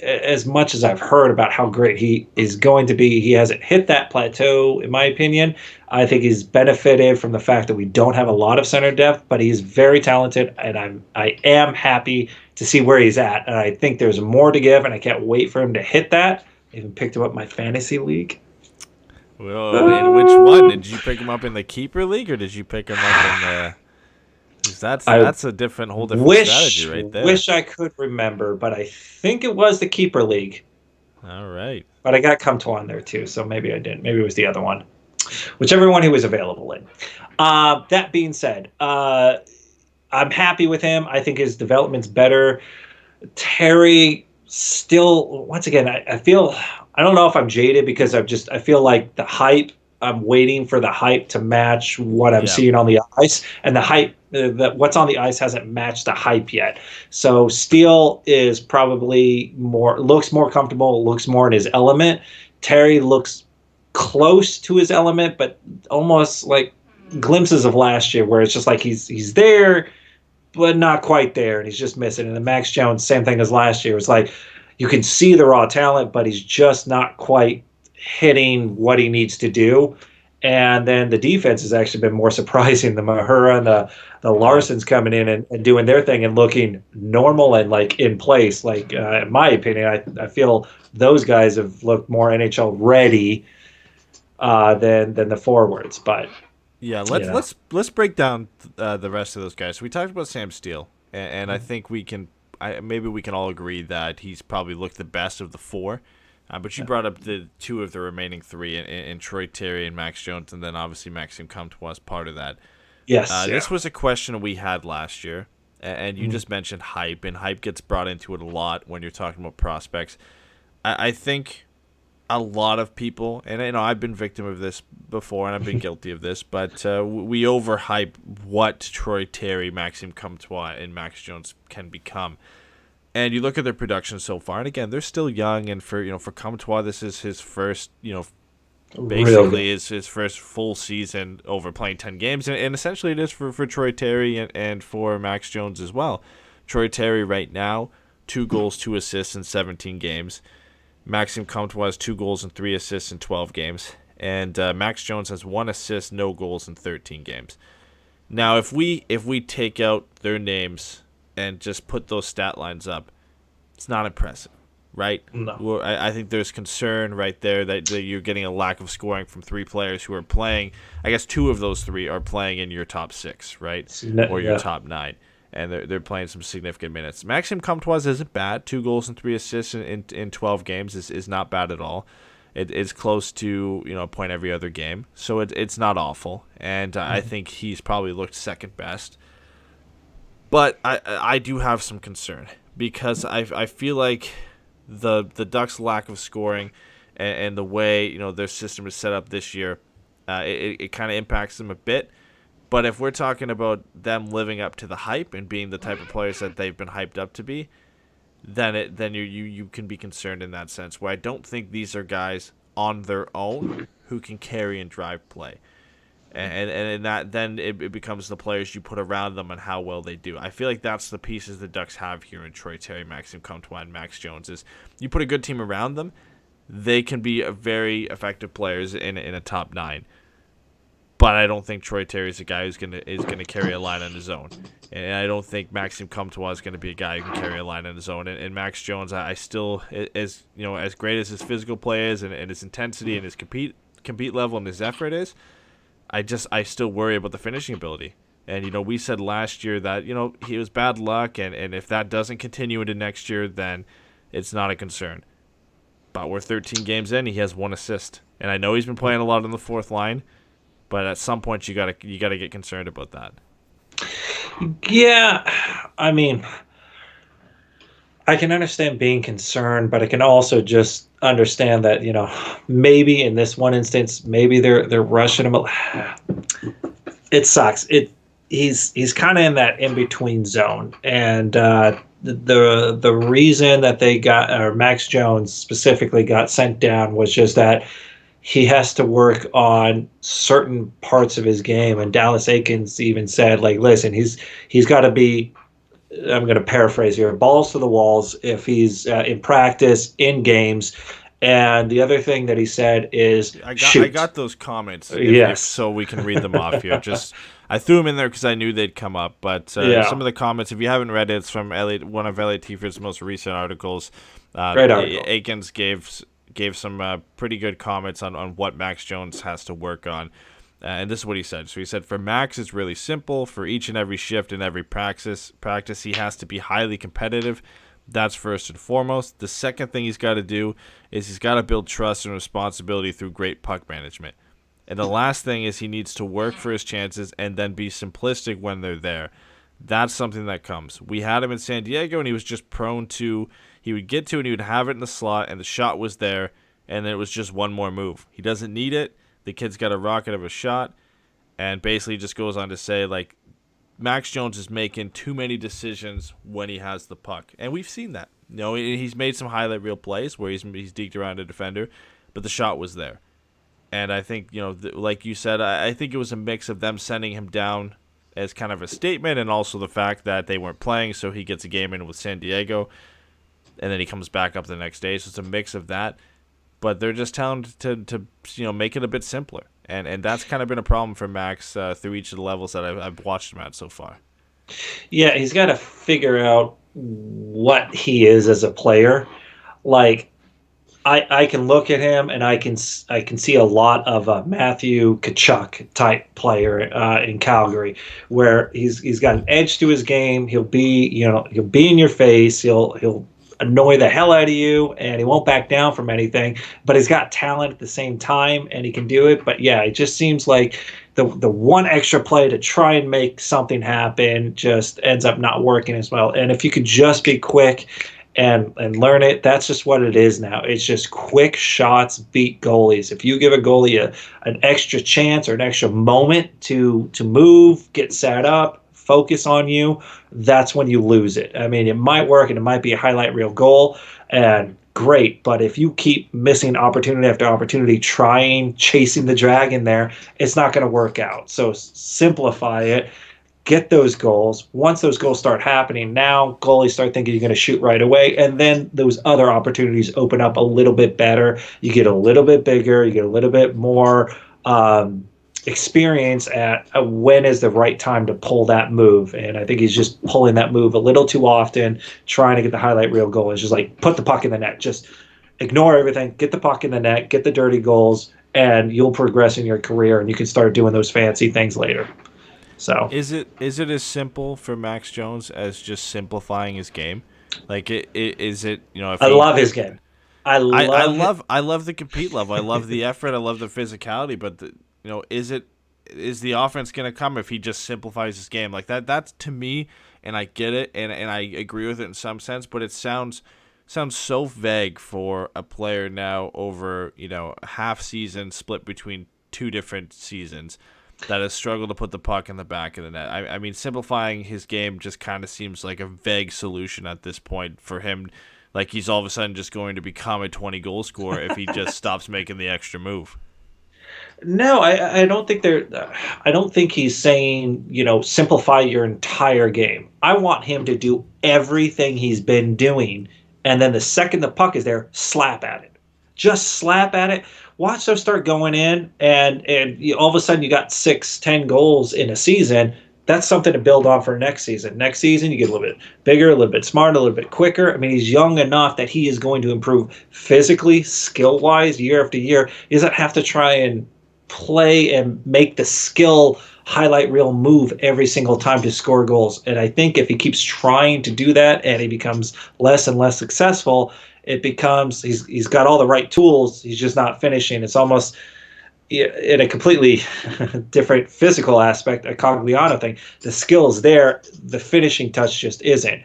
as much as I've heard about how great he is going to be, he hasn't hit that plateau, in my opinion. I think he's benefited from the fact that we don't have a lot of center depth, but he's very talented, and I am happy to see where he's at. And I think there's more to give, and I can't wait for him to hit that. I even picked him up in my fantasy league. Well, in which one? Did you pick him up in the keeper league, or did you pick him up in the? That's a whole different strategy right there. Wish I could remember, but I think it was the keeper league. All right. But I got Comtois on there too, so maybe I didn't. Maybe it was the other one. Whichever one he was available in. That being said, I'm happy with him. I think his development's better. Terry still, once again, I feel, I don't know if I'm jaded because I feel like the hype, I'm waiting for the hype to match what I'm seeing on the ice, and the hype, what's on the ice hasn't matched the hype yet. So Steele is probably looks more comfortable, looks more in his element. Terry looks close to his element, but almost like glimpses of last year where it's just like he's there, but not quite there, and he's just missing. And the Max Jones, same thing as last year. It's like you can see the raw talent, but he's just not quite hitting what he needs to do. And then the defense has actually been more surprising. The Mahura and the Larsons coming in and doing their thing and looking normal and like in place. Like in my opinion, I feel those guys have looked more NHL ready than the forwards. But yeah, let's break down the rest of those guys. So we talked about Sam Steele, and I think maybe we can all agree that he's probably looked the best of the four. But you brought up the two of the remaining three in Troy Terry and Max Jones, and then obviously Maxime Comtois as part of that. Yes. This was a question we had last year, and you just mentioned hype, and hype gets brought into it a lot when you're talking about prospects. I think a lot of people, and I've been victim of this before, and I've been guilty of this, but we overhype what Troy Terry, Maxime Comtois, and Max Jones can become. And you look at their production so far, and again, they're still young. And for Comtois, this is his first, basically his first full season over playing 10 games, and essentially it is for Troy Terry and for Max Jones as well. Troy Terry right now, 2 goals, 2 assists in 17 games. Maxime Comtois has 2 goals and 3 assists in 12 games, and Max Jones has 1 assist, no goals in 13 games. Now, if we take out their names and just put those stat lines up, it's not impressive, right? No. I think there's concern right there that you're getting a lack of scoring from 3 players who are playing. I guess 2 of those 3 are playing in your top 6, right? Or your top 9. And they're playing some significant minutes. Maxime Comtois isn't bad. 2 goals and 3 assists in 12 games is not bad at all. It's close to a point every other game. So it's not awful. And I think he's probably looked second best. But I do have some concern because I feel like the Ducks' lack of scoring and the way their system is set up this year, it kind of impacts them a bit. But if we're talking about them living up to the hype and being the type of players that they've been hyped up to be, then you can be concerned in that sense. Where I don't think these are guys on their own who can carry and drive play. And in that, then it becomes the players you put around them and how well they do. I feel like that's the pieces the Ducks have here in Troy Terry, Maxime Comtois, and Max Jones. Is you put a good team around them, they can be very effective players in a top 9. But I don't think Troy Terry is a guy who's gonna carry a line on his own, and I don't think Maxime Comtois is going to be a guy who can carry a line on his own. And Max Jones, I still, as great as his physical play is and his intensity and his compete level and his effort is, I still worry about the finishing ability. And, we said last year that, he was bad luck, and if that doesn't continue into next year, then it's not a concern. But we're 13 games in, he has 1 assist. And I know he's been playing a lot on the fourth line, But at some point, you gotta get concerned about that. Yeah, I mean, I can understand being concerned, but I can also just understand that, maybe in this one instance, maybe they're rushing him. It sucks. He's kind of in that in between zone, and the reason that they got, or Max Jones specifically got sent down, was just that he has to work on certain parts of his game. And Dallas Eakins even said, like, listen, he's got to be, I'm going to paraphrase here, balls to the walls if he's in practice, in games. And the other thing that he said is, I shoot. got those comments. Yes. So we can read them off here. Just I threw them in there because I knew they'd come up. But some of the comments, if you haven't read it, it's from one of Elliot Tieford's most recent articles. Great article. Eakins gave some pretty good comments on what Max Jones has to work on. And this is what he said. So he said, for Max, it's really simple. For each and every shift and every practice, he has to be highly competitive. That's first and foremost. The second thing he's got to do is he's got to build trust and responsibility through great puck management. And the last thing is he needs to work for his chances and then be simplistic when they're there. That's something that comes. We had him in San Diego, and he was just prone to, he would get to it, and he would have it in the slot, and the shot was there, and it was just one more move. He doesn't need it. The kid's got a rocket of a shot, and basically just goes on to say, like, Max Jones is making too many decisions when he has the puck. And we've seen that. He's made some highlight reel plays where he's deked around a defender, but the shot was there. And I think, like you said, I think it was a mix of them sending him down as kind of a statement, and also the fact that they weren't playing, so he gets a game in with San Diego, and then he comes back up the next day. So it's a mix of that. But they're just telling him to make it a bit simpler. And that's kind of been a problem for Max through each of the levels that I've watched him at so far. Yeah, he's got to figure out what he is as a player. Like, I can look at him and I can see a lot of a Matthew Tkachuk type player in Calgary, where he's got an edge to his game. He'll be in your face. He'll annoy the hell out of you, and he won't back down from anything, but he's got talent at the same time, and he can do it. But yeah, it just seems like the one extra play to try and make something happen just ends up not working as well. And if you could just be quick and learn it, that's just what it is now. It's just quick shots beat goalies. If you give a goalie an extra chance or an extra moment to move, get set up, focus on you, that's when you lose it. I mean, it might work and it might be a highlight reel goal, and great, but if you keep missing opportunity after opportunity, chasing the dragon there, it's not going to work out. So simplify it, get those goals. Once those goals start happening, now goalies start thinking you're going to shoot right away, and then those other opportunities open up a little bit better. You get a little bit bigger, you get a little bit more experience at when is the right time to pull that move. And I think he's just pulling that move a little too often, trying to get the highlight reel goal. It's just like, put the puck in the net, just ignore everything, get the puck in the net, get the dirty goals, and you'll progress in your career, and you can start doing those fancy things later. So is it as simple for Max Jones as just simplifying his game? Like, is it, if I love his game. I love the compete level. I love the effort. I love the physicality, but is the offense going to come if he just simplifies his game like that? That's, to me, and I get it, and I agree with it in some sense, but it sounds so vague for a player now over half season split between two different seasons that has struggled to put the puck in the back of the net. I mean, simplifying his game just kind of seems like a vague solution at this point for him. Like, he's all of a sudden just going to become a 20-goal scorer if he just stops making the extra move. No, I don't think I don't think he's saying, simplify your entire game. I want him to do everything he's been doing, and then the second the puck is there, slap at it. Just slap at it. Watch those start going in, and all of a sudden you got 6-10 goals in a season. That's something to build on for next season. Next season, you get a little bit bigger, a little bit smarter, a little bit quicker. I mean, he's young enough that he is going to improve physically, skill-wise, year after year. He doesn't have to try and play and make the skill highlight reel move every single time to score goals. And I think if he keeps trying to do that and he becomes less and less successful, it becomes he's got all the right tools. He's just not finishing. It's almost, in a completely different physical aspect, a Cogliano thing. The skill's there, the finishing touch just isn't.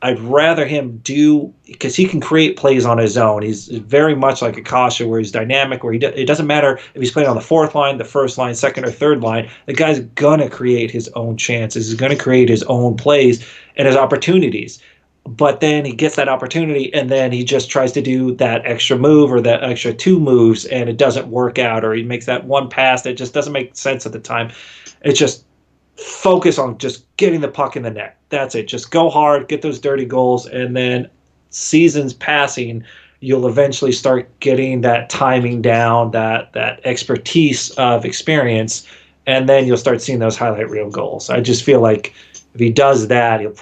I'd rather him do, because he can create plays on his own. He's very much like a Kasha, where he's dynamic, where it doesn't matter if he's playing on the fourth line, the first line, second or third line. The guy's gonna create his own chances. He's gonna create his own plays and his opportunities. But then he gets that opportunity, and then he just tries to do that extra move or that extra two moves, and it doesn't work out, or he makes that one pass that just doesn't make sense at the time. It's just focus on just getting the puck in the net. That's it. Just go hard, get those dirty goals, and then seasons passing, you'll eventually start getting that timing down, that expertise of experience, and then you'll start seeing those highlight reel goals. I just feel like if he does that, he'll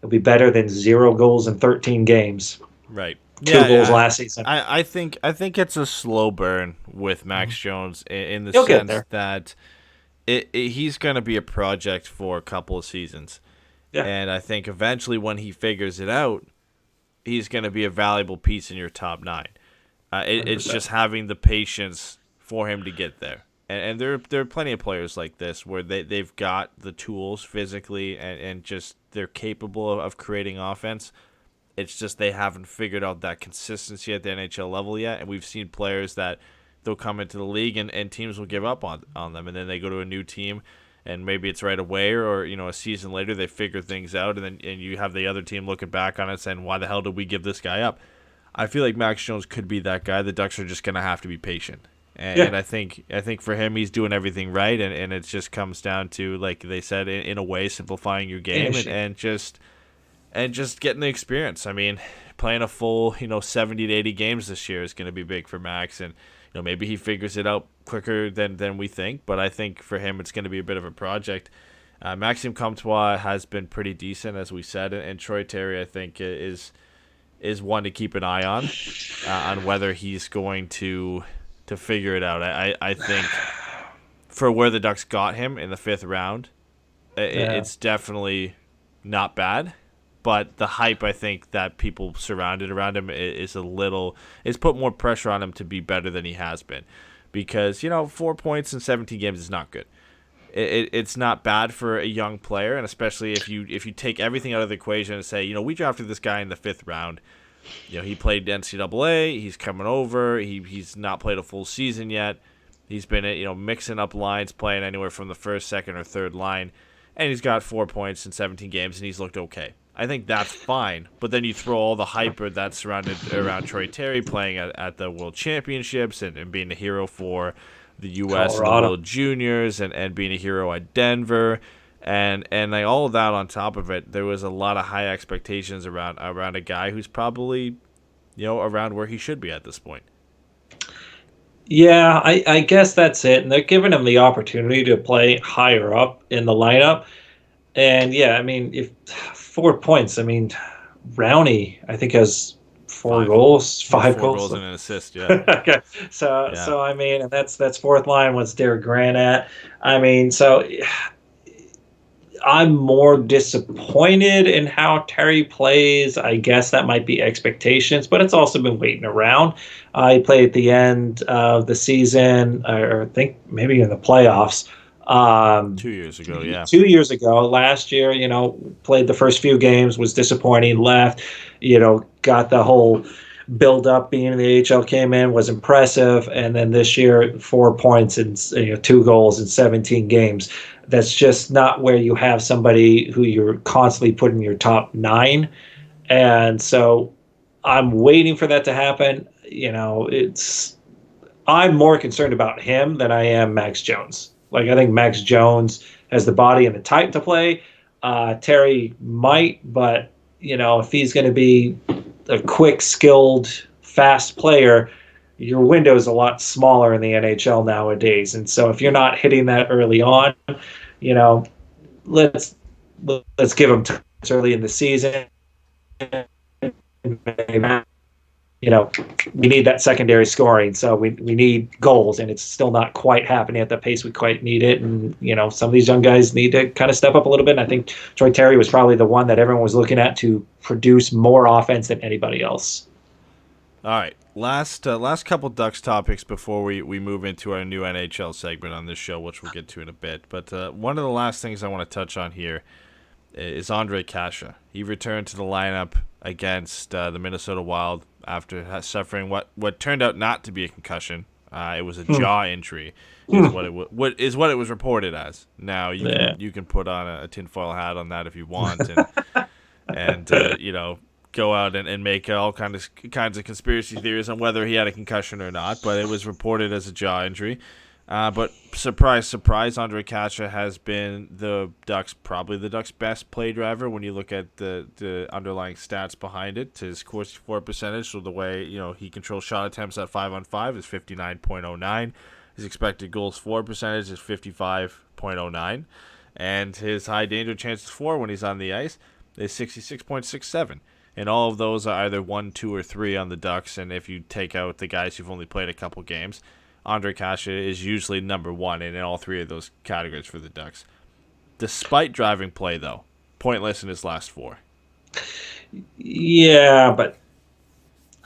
be better than 0 goals in 13 games. Right. 2 goals last season. I think it's a slow burn with Max Jones in the He'll get sense there. that he's going to be a project for a couple of seasons. Yeah. And I think eventually when he figures it out, he's going to be a valuable piece in your top 9. It's just having the patience for him to get there. And there are plenty of players like this where they've got the tools physically and just they're capable of creating offense. It's just they haven't figured out that consistency at the NHL level yet. And we've seen players that they'll come into the league and teams will give up on them. And then they go to a new team and maybe it's right away or a season later they figure things out. And you have the other team looking back on it saying, why the hell did we give this guy up? I feel like Max Jones could be that guy. The Ducks are just going to have to be patient. And I think for him, he's doing everything right, and it just comes down to, like they said, in a way, simplifying your game and just getting the experience. I mean, playing a full 70 to 80 games this year is going to be big for Max, and maybe he figures it out quicker than we think. But I think for him, it's going to be a bit of a project. Maxime Comtois has been pretty decent, as we said, and Troy Terry, I think, is one to keep an eye on whether he's going to figure it out. I think for where the Ducks got him in the 5th round, it's definitely not bad. But the hype, I think, that people surrounded around him is it's put more pressure on him to be better than he has been. Because, 4 points in 17 games is not good. It's not bad for a young player, and especially if you take everything out of the equation and say, we drafted this guy in the 5th round. He played NCAA. He's coming over. He's not played a full season yet. He's been mixing up lines, playing anywhere from the first, second, or third line, and he's got 4 points in 17 games, and he's looked okay. I think that's fine. But then you throw all the hype that's surrounded around Troy Terry playing at the World Championships and being a hero for the U.S. and the World Juniors and being a hero at Denver. And like all of that on top of it, there was a lot of high expectations around a guy who's probably, around where he should be at this point. Yeah, I guess that's it. And they're giving him the opportunity to play higher up in the lineup. And yeah, I mean, if 4 points, I mean, Rowney, I think, has 4 goals, 5 goals and an assist. Yeah. Okay. So I mean, and that's 4th line. What's Derek Grant at? I mean, so I'm more disappointed in how Terry plays. I guess that might be expectations, but it's also been waiting around. He played at the end of the season, or I think maybe in the playoffs. 2 years ago, yeah. 2 years ago. Last year, played the first few games, was disappointing, left, got the whole build up being in the AHL, came in, was impressive. And then this year, 4 points and 2 goals in 17 games. That's just not where you have somebody who you're constantly putting in your top 9. And so I'm waiting for that to happen. I'm more concerned about him than I am Max Jones. Like, I think Max Jones has the body and the type to play. Terry might, but, if he's going to be a quick, skilled, fast player, your window is a lot smaller in the NHL nowadays. And so if you're not hitting that early on, let's give him time early in the season. We need that secondary scoring. So we need goals, and it's still not quite happening at the pace we quite need it. And, some of these young guys need to kind of step up a little bit. And I think Troy Terry was probably the one that everyone was looking at to produce more offense than anybody else. All right. Last couple Ducks topics before we move into our new NHL segment on this show, which we'll get to in a bit. But one of the last things I want to touch on here is Ondrej Kase. He returned to the lineup against the Minnesota Wild after suffering what turned out not to be a concussion. It was a jaw injury, is what it was reported as. Now you can put on a tinfoil hat on that if you want, and go out and make all kinds of conspiracy theories on whether he had a concussion or not. But it was reported as a jaw injury. But surprise, surprise, Ondrej Kase has been probably the Ducks' best play driver when you look at the underlying stats behind it. His Corsi-4 percentage, so the way he controls shot attempts at 5-on-5 is 59.09. His expected goals for percentage is 55.09, and his high danger chances for when he's on the ice is 66.67. And all of those are either 1, 2, or 3 on the Ducks. And if you take out the guys who've only played a couple games, Ondrej Kase is usually number 1 in all 3 of those categories for the Ducks. Despite driving play, though, pointless in his last 4. Yeah, but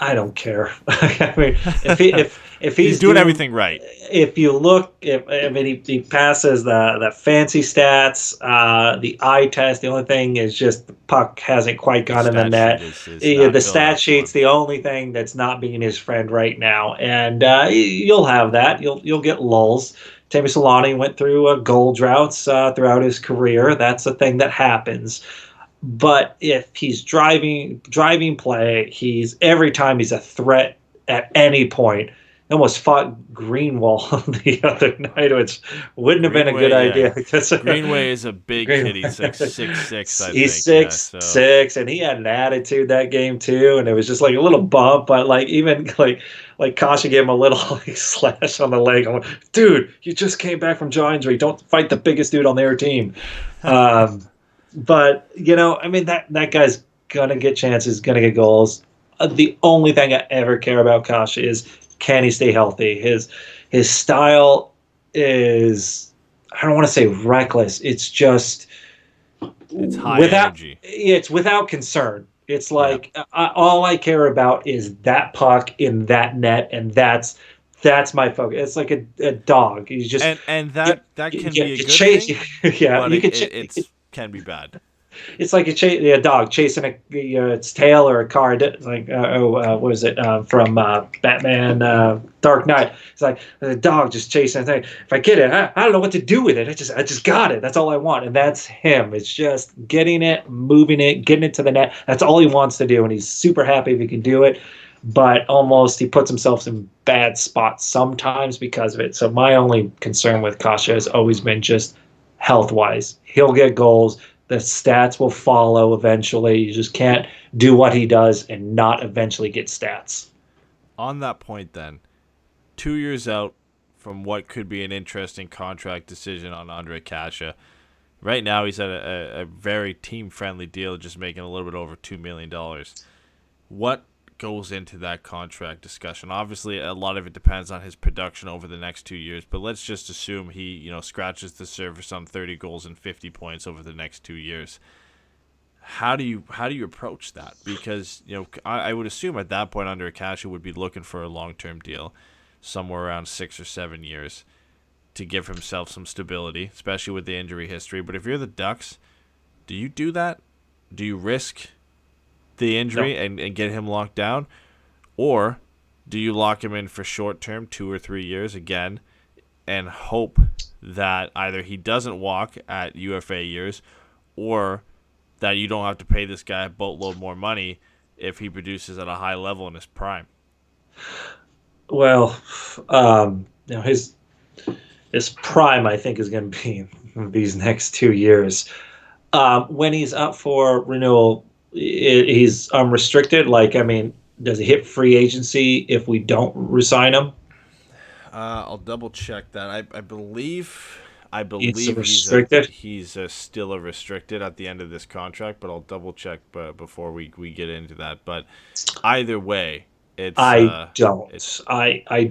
I don't care. I mean, if he's doing everything right. If you look, he passes the fancy stats, the eye test. The only thing is just the puck hasn't quite gone in the net. The stat sheet's the only thing that's not being his friend right now, and you'll have that. You'll get lulls. Teemu Selanne went through goal droughts throughout his career. That's a thing that happens. But if he's driving play, every time he's a threat at any point. He almost fought Greenwall the other night, which wouldn't have been a good idea. Greenway is a big kid. He's like 6'6", He's 6'6", and he had an attitude that game too. And it was just like a little bump, but even Kase gave him a little slash on the leg. I'm like, dude, you just came back from jaw injury. Don't fight the biggest dude on their team. But that guy's gonna get chances, gonna get goals. The only thing I ever care about Kase is, can he stay healthy? His style is, I don't want to say reckless. It's just high energy. It's without concern. It's like all I care about is that puck in that net, and that's my focus. It's like a dog. You just and that can be a good thing. Yeah, but it can be bad. It's like a dog chasing its tail or a car. Like what is it from Batman Dark Knight? It's like a dog just chasing a thing. If I get it, I don't know what to do with it. I just got it. That's all I want, and that's him. It's just getting it, moving it, getting it to the net. That's all he wants to do, and he's super happy if he can do it. But almost he puts himself in bad spots sometimes because of it. So my only concern with Kase has always been just health-wise. He'll get goals. The stats will follow eventually. You just can't do what he does and not eventually get stats. On that point, then, 2 years out from what could be an interesting contract decision on Ondrej Kase. Right now, he's at a very team-friendly deal, just making a little bit over $2 million. What goes into that contract discussion? Obviously, a lot of it depends on his production over the next 2 years, but let's just assume he, scratches the surface on 30 goals and 50 points over the next 2 years. How do you approach that? Because, I would assume at that point Ondrej Kase would be looking for a long-term deal, somewhere around 6 or 7 years, to give himself some stability, especially with the injury history. But if you're the Ducks, do you do that? Do you risk the injury and get him locked down, or do you lock him in for short term, 2 or 3 years again, and hope that either he doesn't walk at UFA years, or that you don't have to pay this guy a boatload more money if he produces at a high level in his prime? Well, his prime, I think, is going to be these next 2 years. When he's up for renewal, he's unrestricted. Does he hit free agency if we don't resign him? I'll double check that. I believe he's restricted. He's still a restricted at the end of this contract, but I'll double check before we get into that. But either way, I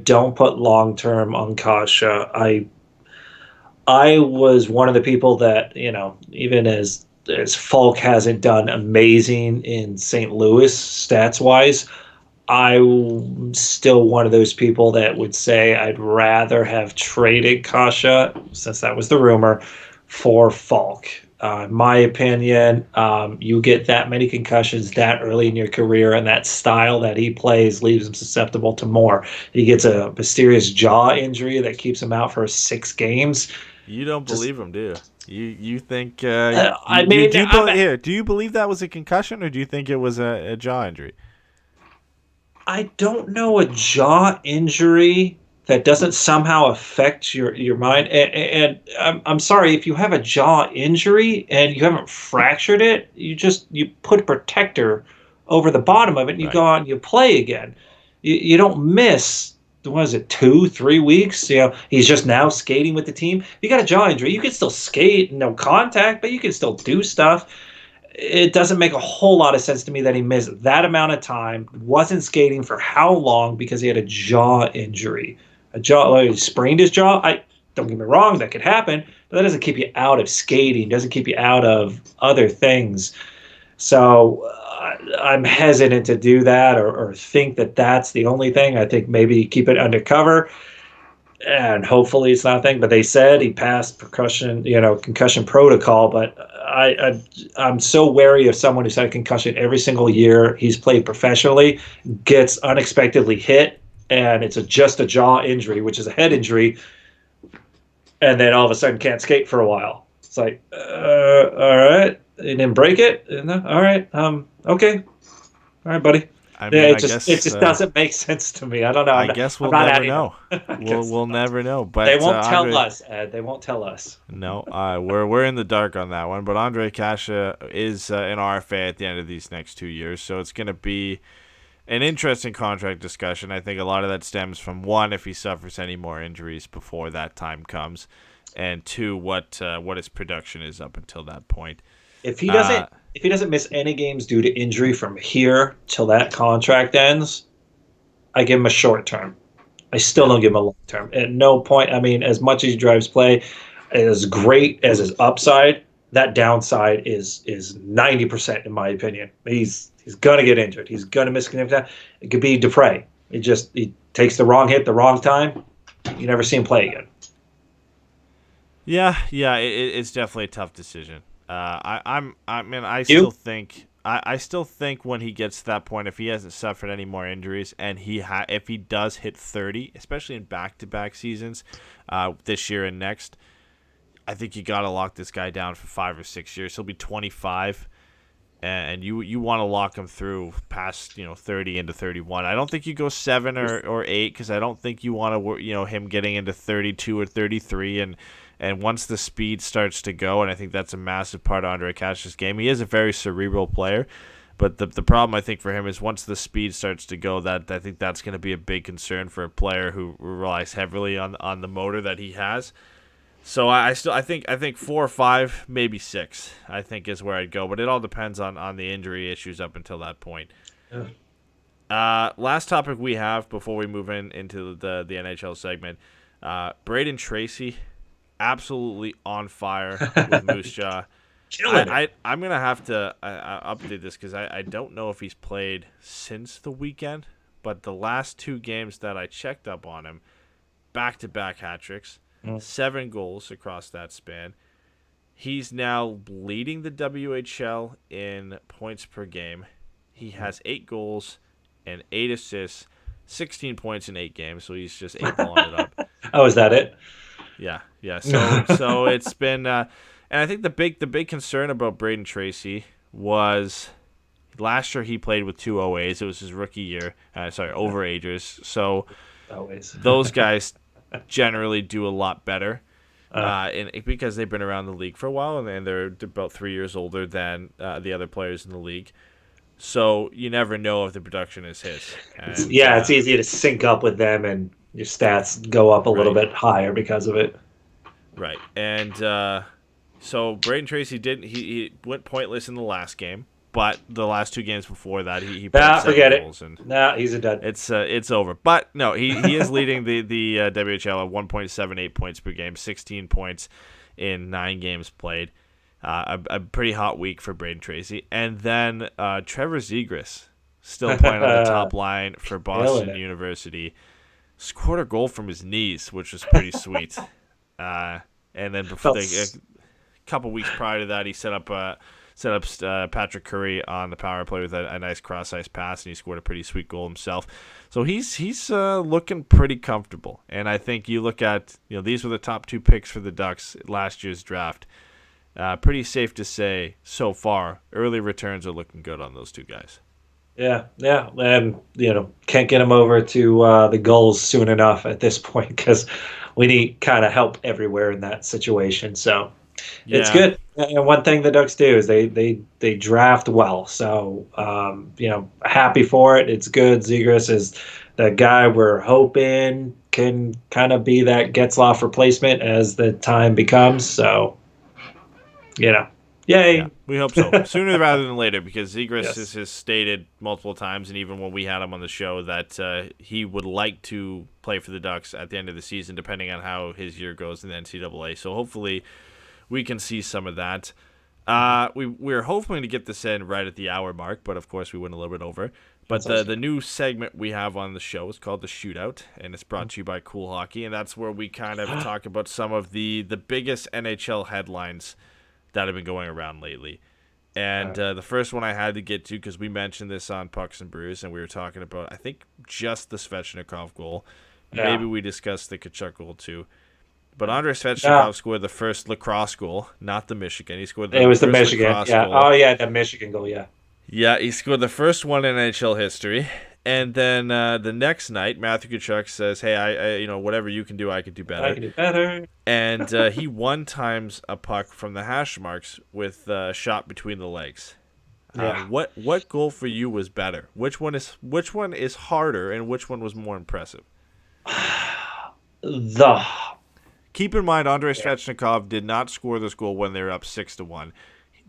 don't put long term on Kase. I was one of the people that, even as Falk hasn't done amazing in St. Louis stats-wise, I'm still one of those people that would say I'd rather have traded Kasha, since that was the rumor, for Falk. In my opinion, you get that many concussions that early in your career, and that style that he plays leaves him susceptible to more. He gets a mysterious jaw injury that keeps him out for 6 games. You don't believe him, do you? You think? I mean, do you believe that was a concussion, or do you think it was a jaw injury? I don't know a jaw injury that doesn't somehow affect your mind. And I'm sorry, if you have a jaw injury and you haven't fractured it, you put a protector over the bottom of it and you go out and you play again. You don't miss. What is it, 2-3 weeks? He's just now skating with the team. If you got a jaw injury, you can still skate, no contact, but you can still do stuff. It doesn't make a whole lot of sense to me that he missed that amount of time, wasn't skating for how long because he had a jaw injury. He sprained his jaw. Don't get me wrong, that could happen, but that doesn't keep you out of skating, doesn't keep you out of other things. So I'm hesitant to do that or think that that's the only thing. I think maybe keep it undercover, and hopefully it's not a thing. But they said he passed concussion protocol. But I'm so wary of someone who's had a concussion every single year he's played professionally, gets unexpectedly hit, and it's just a jaw injury, which is a head injury, and then all of a sudden can't skate for a while. It's like, all right, you didn't break it? All right, okay, all right, buddy. I mean, it just doesn't make sense to me. I don't know. I guess we'll never know. We'll never know. But they won't tell us, Ed. They won't tell us. No, we're in the dark on that one. But Andrei Kasha is an RFA at the end of these next 2 years, so it's going to be an interesting contract discussion. I think a lot of that stems from, one, if he suffers any more injuries before that time comes, and two, what his production is up until that point. If he doesn't miss any games due to injury from here till that contract ends, I give him a short term. I still don't give him a long term. At no point, I mean, as much as he drives play, as great as his upside, that downside is 90% in my opinion. He's gonna get injured. He's gonna miss time. It could be Dupre. He takes the wrong hit, the wrong time. You never see him play again. Yeah, it's definitely a tough decision. I still think when he gets to that point, if he hasn't suffered any more injuries, and if he does hit 30, especially in back-to-back seasons, this year and next, I think you got to lock this guy down for 5 or 6 years. He'll be 25, and you want to lock him through past 30 into 31. I don't think you go 7 or 8, because I don't think you want to him getting into 32 or 33 and once the speed starts to go, and I think that's a massive part of Andrei Kasha's game. He is a very cerebral player, but the problem I think for him is once the speed starts to go, that I think that's going to be a big concern for a player who relies heavily on the motor that he has. So I think 4 or 5, maybe 6, I think is where I'd go, but it all depends on the injury issues up until that point. Yeah. Last topic we have before we move into the NHL segment, Brayden Tracey. Absolutely on fire with Moose Jaw. I'm going to have to update this because I don't know if he's played since the weekend, but the last 2 games that I checked up on him, back-to-back hat tricks, 7 goals across that span. He's now leading the WHL in points per game. He has 8 goals and 8 assists, 16 points in 8 games, so he's just 8-balling it up. Oh, is that it? Yeah. So it's been, and I think the big concern about Brayden Tracey was last year he played with 2 OAs. It was his rookie year. Overagers. So always those guys generally do a lot better, because they've been around the league for a while, and they're about 3 years older than the other players in the league. So you never know if the production is his. And, it's easy to sync up with them and your stats go up a little bit higher because of it. Right. And so Brayden Tracey he went pointless in the last game, but the last 2 games before that he put 7 goals. He's a dud. It's over. But no, he is leading the WHL at 1.78 points per game, 16 points in 9 games played. A pretty hot week for Brayden Tracey. And then Trevor Zegras still playing on the top line for Boston Killing it. University. Scored a goal from his knees, which was pretty sweet. And then before a couple weeks prior to that, he set up Patrick Curry on the power play with a nice cross-ice pass, and he scored a pretty sweet goal himself. So he's looking pretty comfortable. And I think you look at, these were the top 2 picks for the Ducks last year's draft. Pretty safe to say so far, early returns are looking good on those 2 guys. Yeah, and can't get him over to the goals soon enough at this point because we need kind of help everywhere in that situation. So it's good. And one thing the Ducks do is they draft well. So happy for it. It's good. Zegras is the guy we're hoping can kind of be that Getzlaf replacement as the time becomes. So yay. Yeah, we hope so. Sooner rather than later, because Zegras has stated multiple times, and even when we had him on the show, that he would like to play for the Ducks at the end of the season, depending on how his year goes in the NCAA. So hopefully we can see some of that. We're hoping to get this in right at the hour mark, but of course we went a little bit over. But the new segment we have on the show is called the Shootout, and it's brought to you by CoolHockey, and that's where we kind of talk about some of the biggest NHL headlines that have been going around lately. And the first one I had to get to, because we mentioned this on Pucks and Brews, and we were talking about, I think, just the Svechnikov goal. Yeah. Maybe we discussed the Tkachuk goal too. But Andrei Svechnikov scored the first lacrosse goal, not the Michigan. He scored the first Michigan. Goal. Oh, yeah, the Michigan goal, yeah. Yeah, he scored the first one in NHL history. And then the next night, Matthew Tkachuk says, "Hey, I whatever you can do, I can do better." I can do better. And he one-times a puck from the hash marks with a shot between the legs. Yeah. What goal for you was better? Which one is harder, and which one was more impressive? Keep in mind, Andrei Svechnikov did not score this goal when they were up 6-1.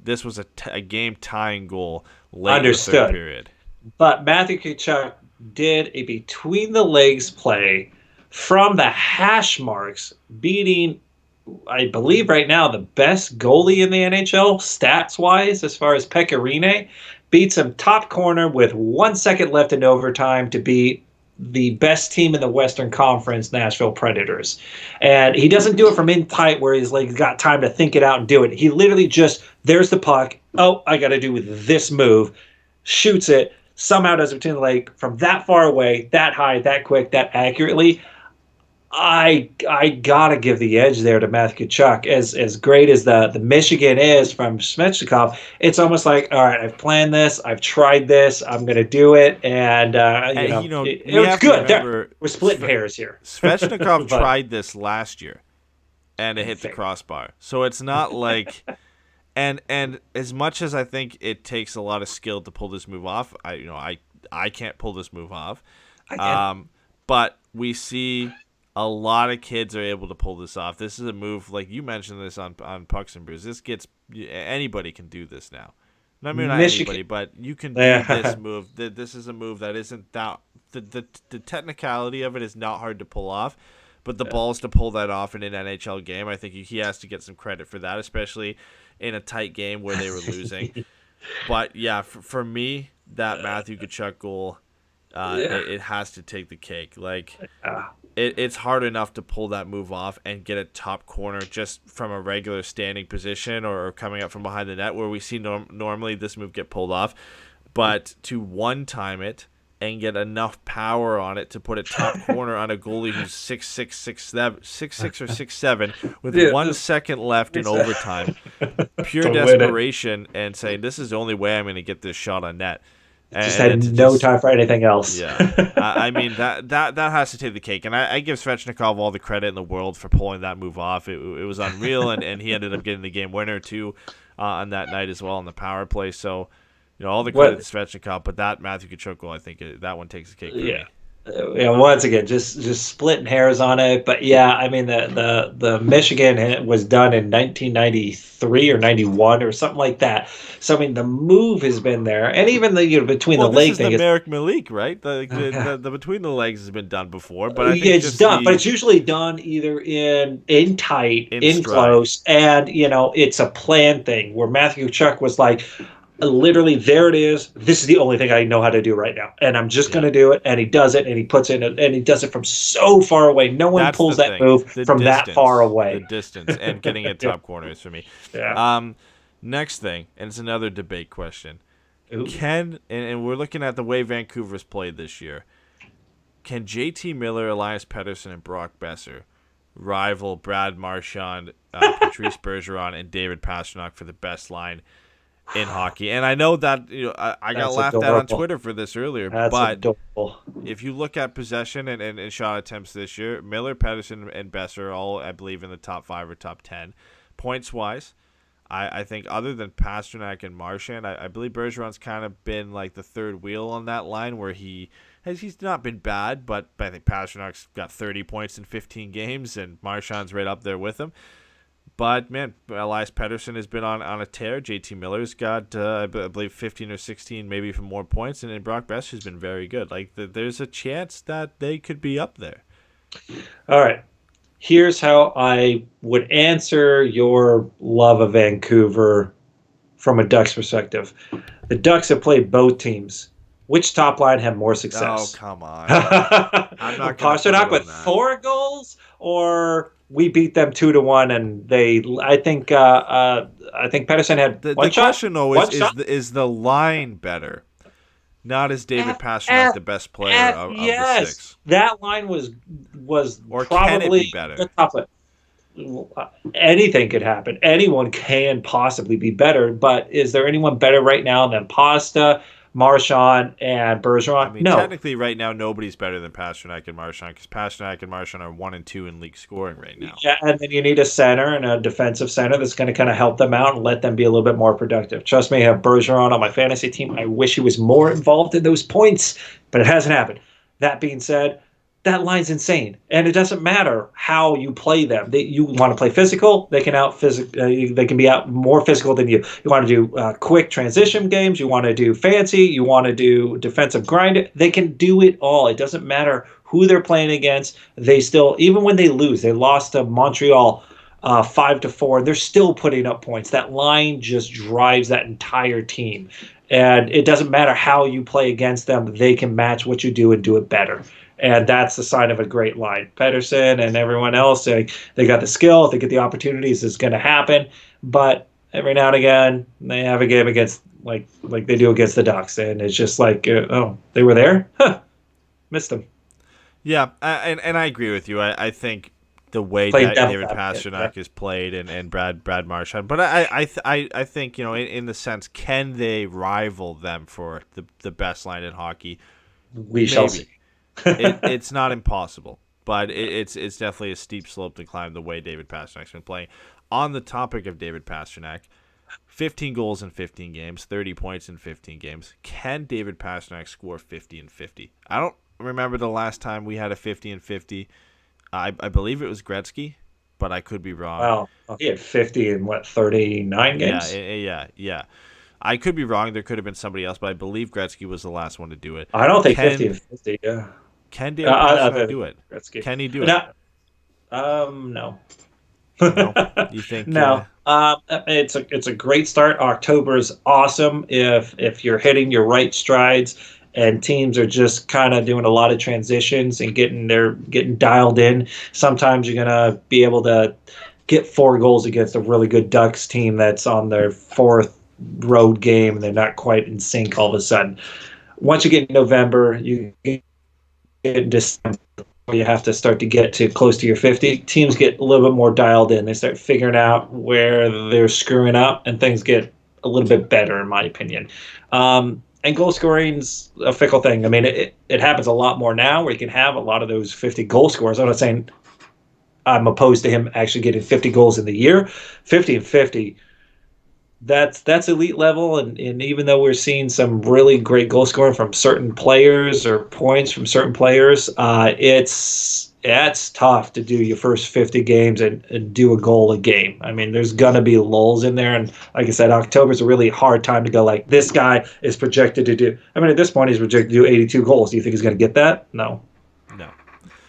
This was a game-tying goal late in the third period. But Matthew Tkachuk did a between-the-legs play from the hash marks, beating, I believe right now, the best goalie in the NHL, stats-wise, as far as Pekka Rinne. Beats him top corner with 1 second left in overtime to beat the best team in the Western Conference, Nashville Predators. And he doesn't do it from in tight where he's got time to think it out and do it. He literally just, there's the puck. Oh, I got to do this move. Shoots it. Somehow does it between the leg from that far away, that high, that quick, that accurately. I gotta give the edge there to Matthew Tkachuk. As great as the Michigan is from Svechnikov, it's almost like, all right, I've planned this, I've tried this, I'm gonna do it, and it was good. We're splitting hairs here. Svechnikov tried this last year, and it hit the crossbar. So it's not like. And as much as I think it takes a lot of skill to pull this move off, I can't pull this move off. But we see a lot of kids are able to pull this off. This is a move, like you mentioned this on Pucks and Brews. Anybody can do this now. Not anybody, but you can do this move. This is a move that isn't that the technicality of it is not hard to pull off. But the balls to pull that off in an NHL game, I think he has to get some credit for that, especially in a tight game where they were losing. But, yeah, for me, that Matthew Tkachuk goal, it has to take the cake. Like, it's hard enough to pull that move off and get a top corner just from a regular standing position or coming up from behind the net where we see normally this move get pulled off. But to one-time it, and get enough power on it to put a top corner on a goalie who's 6'6", 6'6" or 6'7", with 1 second left in overtime. Pure desperation and saying, this is the only way I'm going to get this shot on net. Just had no time for anything else. Yeah, I mean, that has to take the cake. And I give Svechnikov all the credit in the world for pulling that move off. It was unreal, and he ended up getting the game winner, too, on that night as well on the power play. So, all the credit to Svechnikov, but that Matthew Tkachuk goal, I think that one takes the cake for me. Yeah, once again, just splitting hairs on it. But, yeah, I mean, the Michigan was done in 1993 or 91 or something like that. So, I mean, the move has been there. And even the between the leg thing. This is the Merrick Malik, right? The between the legs has been done before. But I think it's done. But it's usually done either in tight, in close. And, it's a plan thing where Matthew Tkachuk was like, literally, there it is. This is the only thing I know how to do right now, and I'm just going to do it. And he does it, and he puts it, and he does it from so far away. No one pulls that move from that far away. The distance and getting it top corners for me. Yeah. Next thing, and it's another debate question. Ooh. And we're looking at the way Vancouver's played this year. Can JT Miller, Elias Pettersson, and Brock Besser rival Brad Marchand, Patrice Bergeron, and David Pastrnak for the best line in hockey? And I know that I got laughed at on Twitter for this earlier, but adorable. If you look at possession and shot attempts this year, Miller, Pettersson, and Besser are all, I believe, in the top 5 or top 10. Points-wise, I think other than Pastrnak and Marchand, I believe Bergeron's kind of been like the third wheel on that line where he's not been bad, but I think Pasternak's got 30 points in 15 games, and Marchand's right up there with him. But, man, Elias Pettersson has been on a tear. JT Miller's got, I believe, 15 or 16, maybe even more points. And then Brock Besser's been very good. Like, there's a chance that they could be up there. All right. Here's how I would answer your love of Vancouver from a Ducks perspective. The Ducks have played both teams. Which top line had more success? Oh, come on. I'm not going to Pastrnak with 4 goals, or we beat them 2-1, and I think Pettersson had the one shot. The question though is the line better? Not is David Pastrnak the best player of the 6? That line was or probably can it be better? The top line. Anything could happen. Anyone can possibly be better, but is there anyone better right now than Pasta, Marchand, and Bergeron? I mean, no. Technically, right now, nobody's better than Pastrnak and Marchand because Pastrnak and Marchand are 1 and 2 in league scoring right now. Yeah, and then you need a center and a defensive center that's going to kind of help them out and let them be a little bit more productive. Trust me, I have Bergeron on my fantasy team. I wish he was more involved in those points, but it hasn't happened. That being said, that line's insane, and it doesn't matter how you play them. You want to play physical, they can they can be out more physical than you. You want to do quick transition games, you want to do fancy, you want to do defensive grind. They can do it all. It doesn't matter who they're playing against. They still, even when they lose, they lost to Montreal 5-4. They're still putting up points. That line just drives that entire team, and it doesn't matter how you play against them. They can match what you do and do it better. And that's the sign of a great line. Pettersson and everyone else, they got the skill. If they get the opportunities, it's going to happen. But every now and again, they have a game against, like they do against the Ducks. And it's just like, oh, they were there? Huh. Missed them. Yeah, and I agree with you. I think the way that David Pastrnak is played and Brad Marchand. But I think, in the sense, can they rival them for the best line in hockey? We shall see. It's not impossible, but it's definitely a steep slope to climb the way David Pasternak's been playing. On the topic of David Pastrnak, 15 goals in 15 games, 30 points in 15 games. Can David Pastrnak score 50 and 50? I don't remember the last time we had a 50 and 50. I believe it was Gretzky, but I could be wrong. Well, he had 50 in 39 games? Yeah. I could be wrong. There could have been somebody else, but I believe Gretzky was the last one to do it. I don't think 50 and 50, yeah. Can David Pastrnak do it? Gretzky. Can he do it? No. No? You think? No. It's a great start. October is awesome if you're hitting your right strides and teams are just kind of doing a lot of transitions and getting dialed in. Sometimes you're gonna be able to get 4 goals against a really good Ducks team that's on their 4th road game and they're not quite in sync all of a sudden. Once you get in November, you get in December, you have to start to get to close to your 50. Teams get a little bit more dialed in. They start figuring out where they're screwing up, and things get a little bit better, in my opinion. And goal scoring's a fickle thing. I mean, it happens a lot more now where you can have a lot of those 50 goal scorers. I'm not saying I'm opposed to him actually getting 50 goals in the year. 50 and 50, that's elite level, and even though we're seeing some really great goal scoring from certain players or points from certain players, it's tough to do your first 50 games and do a goal a game. I mean, there's gonna be lulls in there, and like I said, October's a really hard time to go like, this guy is projected to do. I mean, at this point, he's projected to do 82 goals. Do you think he's gonna get that? No.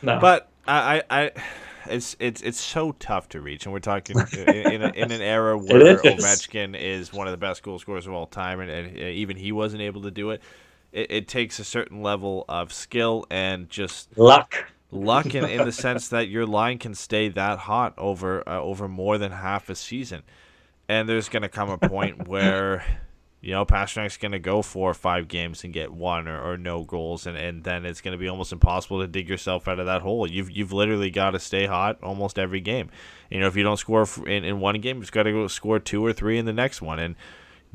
But I it's so tough to reach, and we're talking in an era where Ovechkin is one of the best goal scorers of all time, and even he wasn't able to do it. It takes a certain level of skill and just luck in the sense that your line can stay that hot over more than half a season, and there's going to come a point where Pasternak's going to go 4 or 5 games and get 1 or no goals, and then it's going to be almost impossible to dig yourself out of that hole. You've literally got to stay hot almost every game. If you don't score in one game, you've got to go score 2 or 3 in the next one. And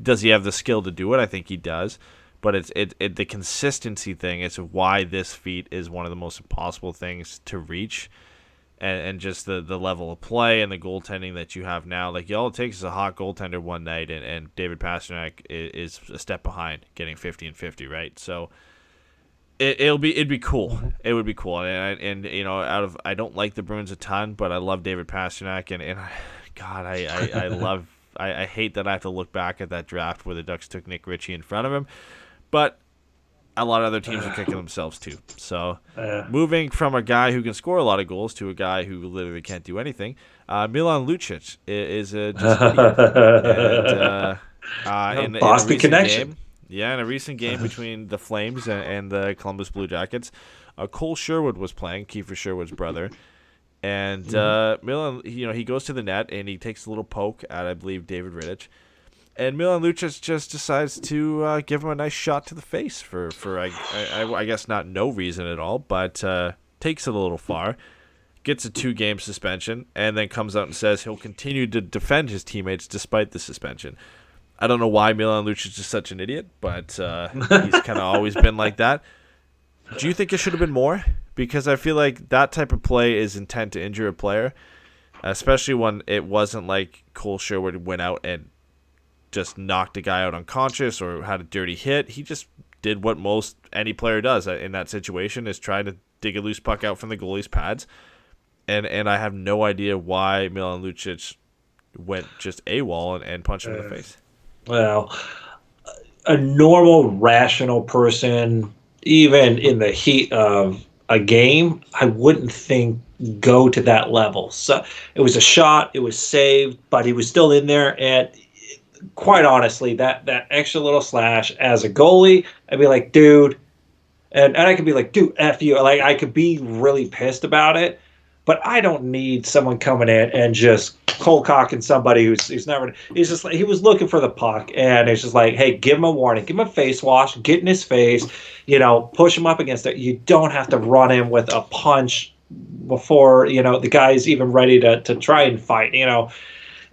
does he have the skill to do it? I think he does. But it's the consistency thing is why this feat is one of the most impossible things to reach. And just the level of play and the goaltending that you have now. Like, all it takes is a hot goaltender one night, and David Pastrnak is a step behind, getting 50 and 50, right? So it'd be cool. It would be cool. And I don't like the Bruins a ton, but I love David Pastrnak, and God, I hate that I have to look back at that draft where the Ducks took Nick Ritchie in front of him, but a lot of other teams are kicking themselves too. So moving from a guy who can score a lot of goals to a guy who literally can't do anything, Milan Lucic is just an idiot. And, Boston connection. In a recent game between the Flames and the Columbus Blue Jackets, Cole Sherwood was playing, Kiefer Sherwood's brother. And Milan, he goes to the net and he takes a little poke at, I believe, David Rittich. And Milan Lucic just decides to give him a nice shot to the face for I guess not no reason at all, but takes it a little far, gets a 2-game suspension, and then comes out and says he'll continue to defend his teammates despite the suspension. I don't know why Milan Lucic is such an idiot, but he's kind of always been like that. Do you think it should have been more? Because I feel like that type of play is intent to injure a player, especially when it wasn't like Cole Sherwood went out and just knocked a guy out unconscious or had a dirty hit. He just did what most any player does in that situation, is try to dig a loose puck out from the goalie's pads. And I have no idea why Milan Lucic went just AWOL and punched him in the face. Well, a normal, rational person, even in the heat of a game, I wouldn't think go to that level. So it was a shot, it was saved, but he was still in there. And quite honestly, that extra little slash as a goalie, I'd be like, dude, and I could be like, dude, F you. Like, I could be really pissed about it, but I don't need someone coming in and just cold cocking somebody who's never. He's just like, he was looking for the puck, and it's just like, hey, give him a warning, give him a face wash, get in his face, push him up against it. You don't have to run him with a punch before the guy's even ready to try and fight.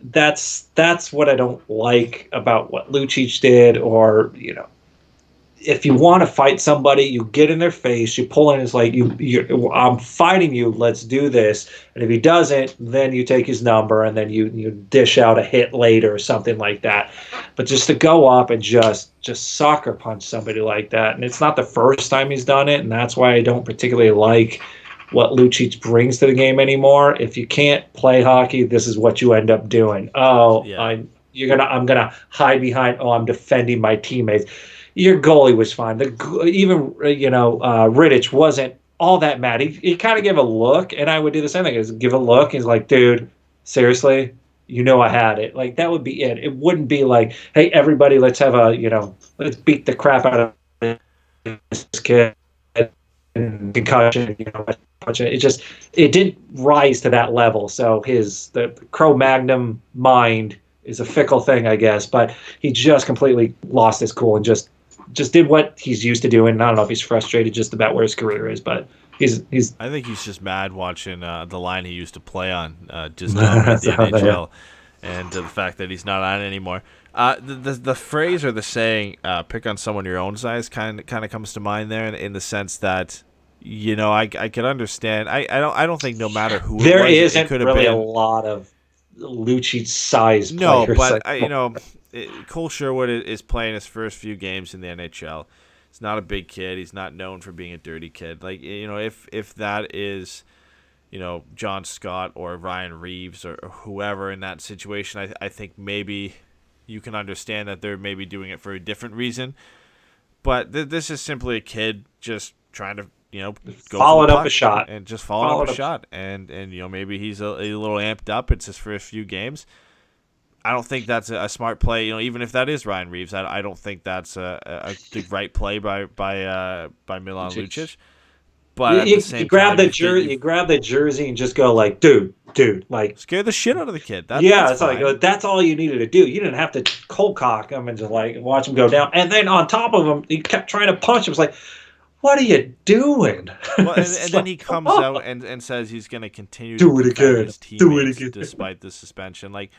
That's what I don't like about what Lucic did. Or if you want to fight somebody, you get in their face, you pull in his like, I'm fighting you, let's do this. And if he doesn't, then you take his number and then you dish out a hit later or something like that. But just to go up and just sucker punch somebody like that, and it's not the first time he's done it, and that's why I don't particularly like what Lucic brings to the game anymore. If you can't play hockey, this is what you end up doing. I'm gonna hide behind. I'm defending my teammates. Your goalie was fine. Rittich wasn't all that mad. He kind of gave a look, and I would do the same thing. Is give a look. He's like, dude, seriously, I had it. Like, that would be it. It wouldn't be like, hey, everybody, let's have let's beat the crap out of this kid. Concussion, it didn't rise to that level. So the Cro-Magnon mind is a fickle thing, I guess, but he just completely lost his cool and just did what he's used to doing. I don't know if he's frustrated just about where his career is, but he's I think he's just mad watching the line he used to play on just dominate the NHL, and the fact that he's not on it anymore. The phrase or the saying, pick on someone your own size, kind of comes to mind there, in the sense that, I could understand. I don't think no matter who there it was, isn't it could have really been a lot of Lucic size no, players. but Cole Sherwood is playing his first few games in the NHL. He's not a big kid. He's not known for being a dirty kid. Like, if that is, John Scott or Ryan Reeves or whoever in that situation, I think maybe you can understand that they're maybe doing it for a different reason. But this is simply a kid just trying to go followed for the up puck a shot. and just followed up a shot. And maybe he's a little amped up. It's just for a few games. I don't think that's a smart play. Even if that is Ryan Reeves, I don't think that's the right play by Milan Lucic. But you grab the jersey, you grab the jersey, and just go like, dude, like scare the shit out of the kid. It's like that's all you needed to do. You didn't have to cold cock him and just like watch him go down. And then on top of him, he kept trying to punch him. It's like, what are you doing? Well, and then he comes out and says he's going to continue do to it defend again. his Do it teammates again. despite the suspension. Like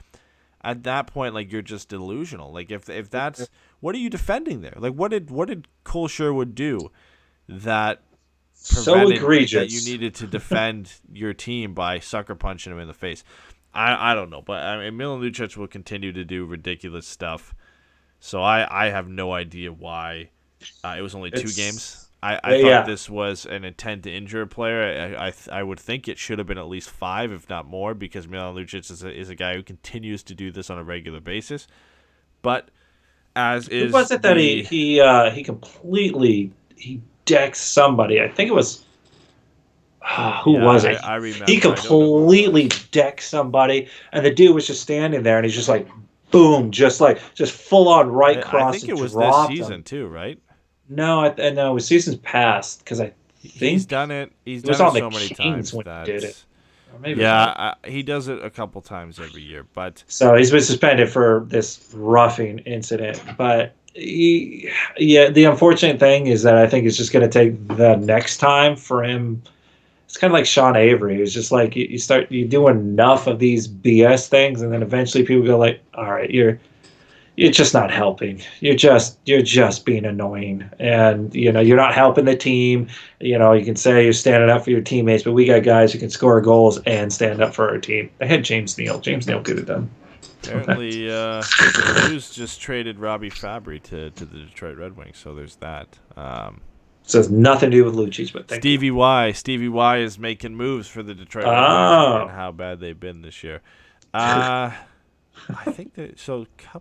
at that point, like you're just delusional. Like if that's what are you defending there? Like what did Cole Sherwood do that So egregious that you needed to defend your team by sucker punching him in the face? I don't know, but I mean, Milan Lucic will continue to do ridiculous stuff. So I have no idea why it was only 2 games. I thought this was an intent to injure a player. I would think it should have been at least 5, if not more, because Milan Lucic is a guy who continues to do this on a regular basis. But as is, was it that he completely decks somebody? I think it was who was it? I remember. He completely decked somebody, and the dude was just standing there, and he's just like, boom, just full on right cross. I think it was this season too, right? No, no, it was seasons past because I think he's done it. He's done it so many times when he did it. Or maybe he does it a couple times every year. But so he's been suspended for this roughing incident. But the unfortunate thing is that I think it's just going to take the next time for him. It's kind of like Sean Avery. It's just like you do enough of these BS things, and then eventually people go like, all right, you're just not helping. You're just being annoying, and you're not helping the team. You can say you're standing up for your teammates, but we got guys who can score goals and stand up for our team. They had James Neal. James Neal could have done. Apparently, the Blues just traded Robbie Fabry to the Detroit Red Wings, so there's that. So it's nothing to do with Lucic, but Stevie Y is making moves for the Detroit Red Wings and how bad they've been this year. I think that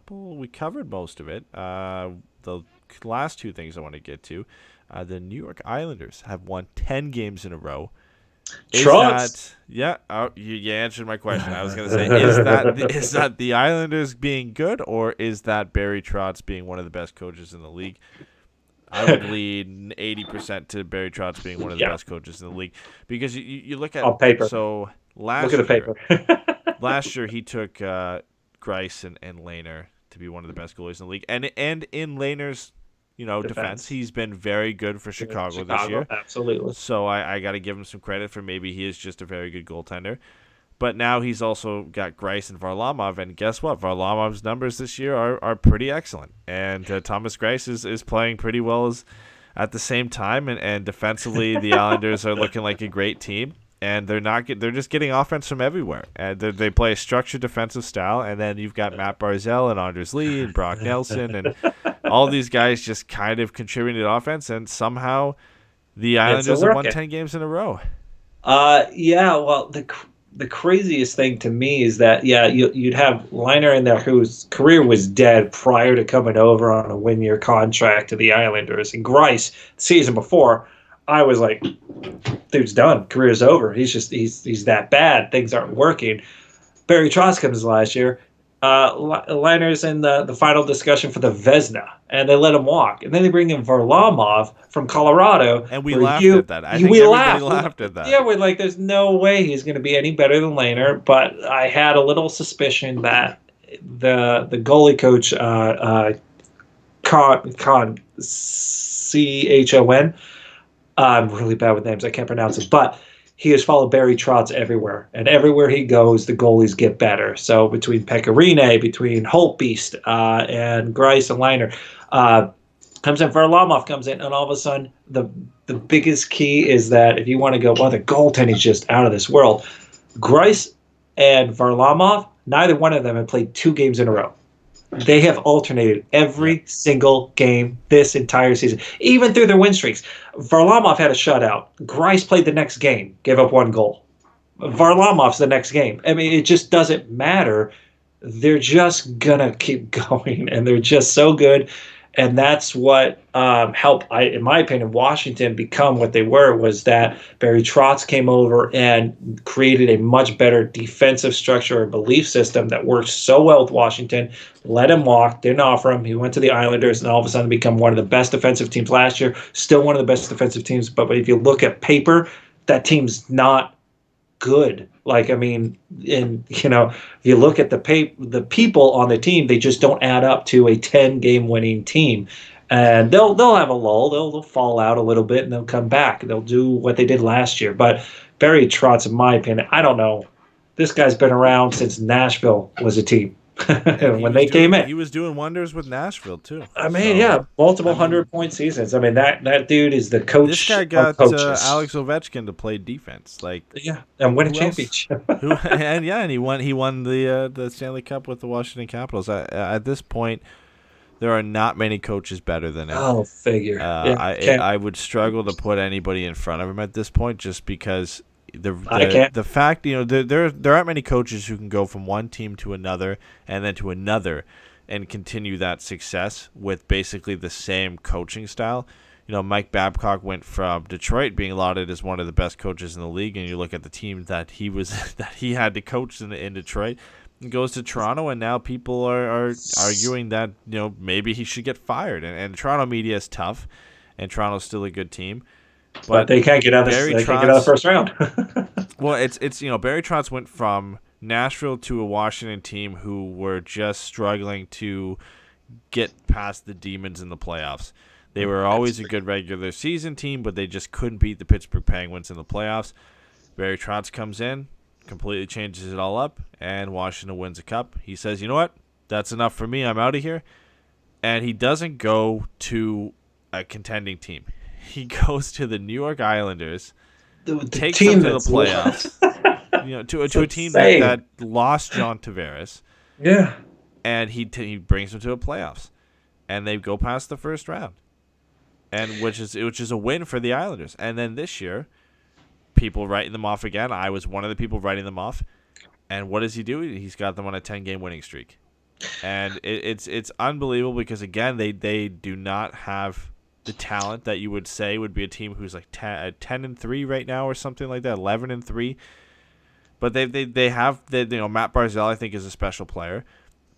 we covered most of it. The last 2 things I want to get to, the New York Islanders have won 10 games in a row. You answered my question. I was going to say, is that the Islanders being good, or is that Barry Trotz being one of the best coaches in the league? I would lead 80% to Barry Trotz being one of the best coaches in the league, because you look at on paper. So look at the paper. Last year he took Greiss and Lehner to be one of the best goalies in the league, and in Lehner's defense, he's been very good for Chicago this year. Absolutely. So I got to give him some credit for maybe he is just a very good goaltender. But now he's also got Greiss and Varlamov, and guess what? Varlamov's numbers this year are pretty excellent, and Thomas Greiss is playing pretty well at the same time, and defensively the Islanders are looking like a great team, and they're just getting offense from everywhere, and they play a structured defensive style, and then you've got Matt Barzal and Anders Lee and Brock Nelson and all these guys just kind of contributing to offense, and somehow the Islanders have won 10 games in a row. Well, the craziest thing to me is that you'd have Lehner in there whose career was dead prior to coming over on a one-year contract to the Islanders, and Greiss the season before, I was like, dude's done, career's over. He's that bad. Things aren't working. Barry Trotz comes last year. Lehner's in the final discussion for the Vezina, and they let him walk. And then they bring in Varlamov from Colorado. And we laughed at that. I think everybody laughed at that. Yeah, we're like, there's no way he's going to be any better than Lehner. But I had a little suspicion that the goalie coach, Chon, I'm really bad with names. I can't pronounce it. But he has followed Barry Trotz everywhere. And everywhere he goes, the goalies get better. So between Pecorine, between Holtbeast, and Greiss and Lehner, comes in, Varlamov comes in, and all of a sudden, the biggest key is that if you want to go, well, the goaltending's just out of this world. Greiss and Varlamov, neither one of them have played 2 games in a row. They have alternated every single game this entire season, even through their win streaks. Varlamov had a shutout. Greiss played the next game, gave up 1 goal. Varlamov's the next game. I mean, it just doesn't matter. They're just going to keep going, and they're just so good. And that's what helped, in my opinion, Washington become what they were, was that Barry Trotz came over and created a much better defensive structure or belief system that worked so well with Washington. Let him walk, didn't offer him. He went to the Islanders and all of a sudden become one of the best defensive teams last year, still one of the best defensive teams. But if you look at paper, that team's not good. Like, I mean, and if you look at the people on the team, they just don't add up to a 10-game winning team. And they'll have a lull. They'll fall out a little bit and they'll come back. They'll do what they did last year. But Barry Trotz, in my opinion, I don't know. This guy's been around since Nashville was a team. When they came in, he was doing wonders with Nashville too. I mean, multiple 100-point seasons. I mean, that dude is the coach. This guy got Alex Ovechkin to play defense, and win a championship. and he won the Stanley Cup with the Washington Capitals. At this point, there are not many coaches better than him. Oh, figure. I would struggle to put anybody in front of him at this point, just because. The fact, there aren't many coaches who can go from one team to another and then to another and continue that success with basically the same coaching style. Mike Babcock went from Detroit being lauded as one of the best coaches in the league, and you look at the team that he had to coach in Detroit, and goes to Toronto, and now people are arguing that maybe he should get fired. And Toronto media is tough, and Toronto's still a good team. But they can't get out of the first round. Well, it's Barry Trotz went from Nashville to a Washington team who were just struggling to get past the demons in the playoffs. They were always a good regular season team, but they just couldn't beat the Pittsburgh Penguins in the playoffs. Barry Trotz comes in, completely changes it all up, and Washington wins a cup. He says, "You know what? That's enough for me. I'm out of here." And he doesn't go to a contending team. He goes to the New York Islanders, takes them to the playoffs, to a team that lost John Tavares. Yeah, and he brings them to the playoffs, and they go past the first round, and which is a win for the Islanders. And then this year, people writing them off again. I was one of the people writing them off. And what does he do? He's got them on a 10-game winning streak, and it's unbelievable because again they do not have the talent that you would say would be a team who's like 10-3 right now or something like that, 11-3. But they have Matt Barzal, I think, is a special player.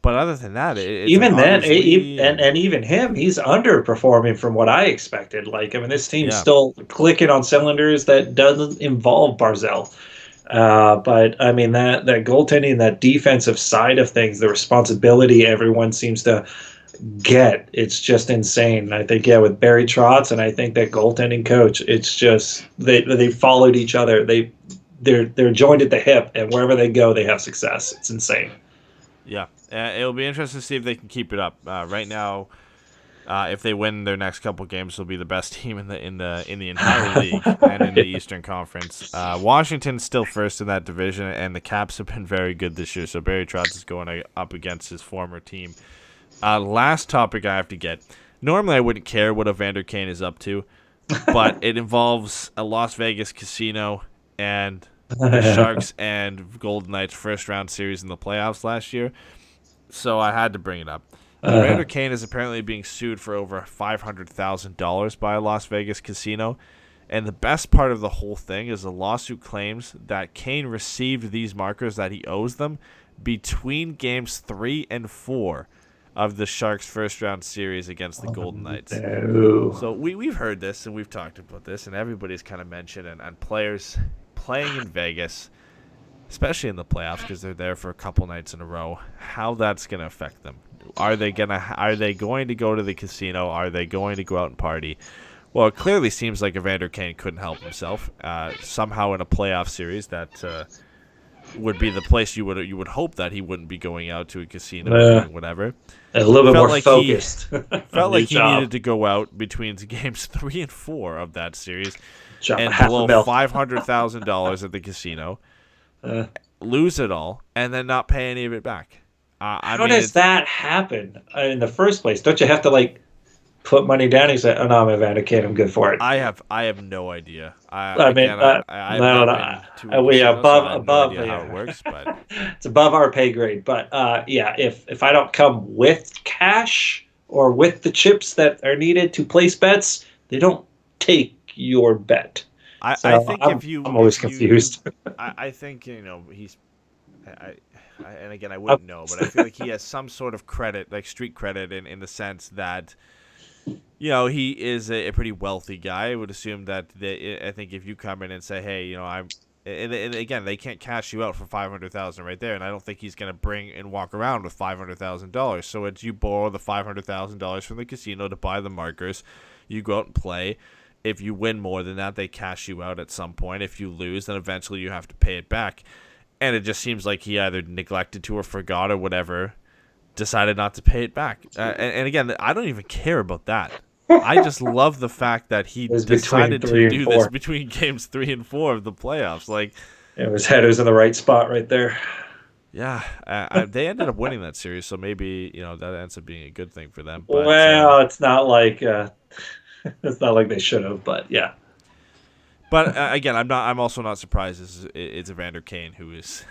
But other than that, even him, he's underperforming from what I expected. This team's still clicking on cylinders that doesn't involve Barzal. But I mean that goaltending, that defensive side of things, the responsibility everyone seems to get, it's just insane. I think with Barry Trotz, and I think that goaltending coach, it's just they followed each other. They're joined at the hip, and wherever they go, they have success. It's insane. Yeah, it'll be interesting to see if they can keep it up. Right now, if they win their next couple games, they'll be the best team in the entire league and in the Eastern Conference. Washington's still first in that division, and the Caps have been very good this year. So Barry Trotz is going up against his former team. Last topic I have to get. Normally I wouldn't care what Evander Kane is up to, but it involves a Las Vegas casino and the Sharks and Golden Knights first round series in the playoffs last year. So I had to bring it up. Evander Kane is apparently being sued for over $500,000 by a Las Vegas casino. And the best part of the whole thing is the lawsuit claims that Kane received these markers that he owes them between games 3 and 4 of the Sharks' first-round series against the Golden Knights. No. So we've heard this, and we've talked about this, and everybody's kind of mentioned, and players playing in Vegas, especially in the playoffs because they're there for a couple nights in a row, how that's going to affect them. Are they going to go to the casino? Are they going to go out and party? Well, it clearly seems like Evander Kane couldn't help himself. Somehow in a playoff series that would be the place you would hope that he wouldn't be going out to a casino or doing whatever. A little bit more focused. Felt like he needed to go out between games 3 and 4 of that series and blow $500,000 at the casino, lose it all, and then not pay any of it back. How does that happen in the first place? Don't you have to put money down? He said, "Oh no, I'm Evander Kane. I'm good for it." I have no idea. We're above how it works, but it's above our pay grade. But if I don't come with cash, or with the chips that are needed to place bets, they don't take your bet. I think I'm always confused. I think he's. And again, I wouldn't know, but I feel like he has some sort of credit, like street credit, in the sense that, he is a pretty wealthy guy. I would assume that I think if you come in and say, hey, and again, they can't cash you out for $500,000 right there, and I don't think he's going to bring and walk around with $500,000. So it's you borrow the $500,000 from the casino to buy the markers, you go out and play. If you win more than that, they cash you out at some point. If you lose, then eventually you have to pay it back. And it just seems like he either neglected to or forgot or whatever, decided not to pay it back. And again, I don't even care about that. I just love the fact that he decided to do this between games 3 and 4 of the playoffs. Like, his head was in the right spot right there. Yeah, they ended up winning that series, so maybe that ends up being a good thing for them. But, it's not like they should have, but yeah. But again, I'm also not surprised. It's Evander Kane who was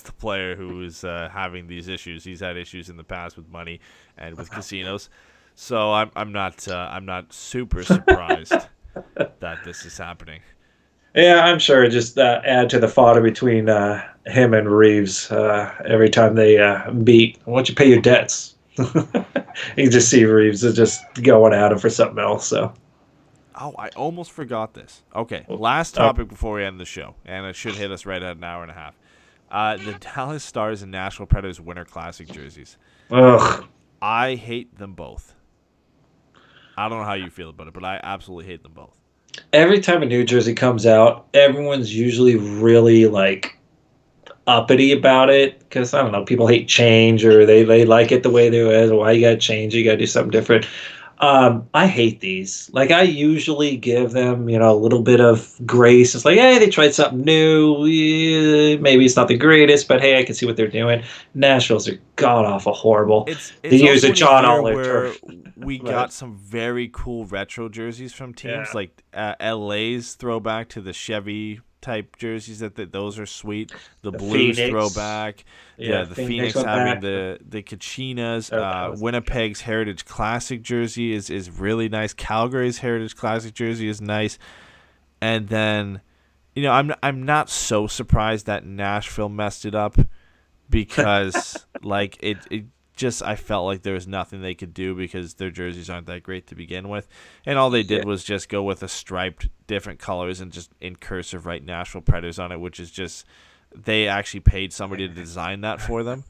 the player who was having these issues. He's had issues in the past with money and with casinos, so I'm not super surprised that this is happening. Yeah, I'm sure. Just add to the fodder between him and Reeves every time they beat. Why don't you pay your debts? You just see Reeves is just going at him for something else. So. Oh, I almost forgot this. Okay, last topic before we end the show, and it should hit us right at an hour and a half. The Dallas Stars and Nashville Predators Winter Classic jerseys. Ugh. I hate them both. I don't know how you feel about it, but I absolutely hate them both. Every time a new jersey comes out, everyone's usually really uppity about it because, I don't know, people hate change or they like it the way they is. Why you got to change? You got to do something different. I hate these. I usually give them, a little bit of grace. It's like, hey, they tried something new. Maybe it's not the greatest, but hey, I can see what they're doing. Nashville's are god-awful horrible. They use a John Oliver where we got some very cool retro jerseys from teams, like LA's throwback to the Chevy type jerseys. Those are sweet. The Blues Phoenix. Throwback. Yeah, the Phoenix having the Kachinas. Winnipeg's Heritage Classic jersey is really nice. Calgary's Heritage Classic jersey is nice. And then, I'm not so surprised that Nashville messed it up because it just, I felt like there was nothing they could do because their jerseys aren't that great to begin with. And all they did was just go with a striped different colors and just in cursive write Nashville Predators on it, which is just, they actually paid somebody to design that for them.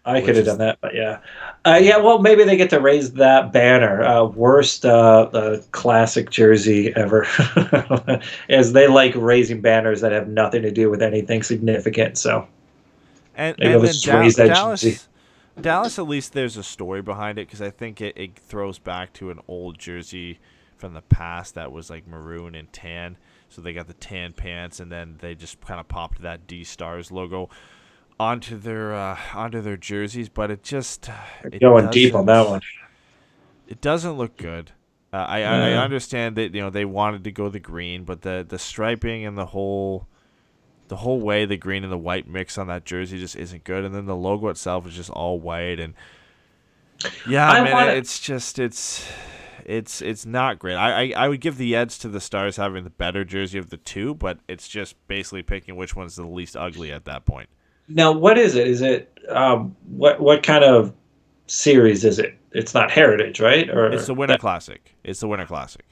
I could have done that, but yeah. Well, maybe they get to raise that banner. Worst classic jersey ever. As they like raising banners that have nothing to do with anything significant. So and then Dallas, at least there's a story behind it because I think it throws back to an old jersey from the past that was like maroon and tan. So they got the tan pants, and then they just kind of popped that D-Stars logo onto their jerseys. But it just going deep on that one. It doesn't look good. I understand that they wanted to go the green, but the striping and the whole way the green and the white mix on that jersey just isn't good. And then the logo itself is just all white, and it's not great. I would give the edge to the Stars having the better jersey of the two, but it's just basically picking which one's the least ugly at that point. Now, what is it? Is it what kind of series is it? It's not Heritage, right? Or it's the Winter Classic. It's the Winter Classic.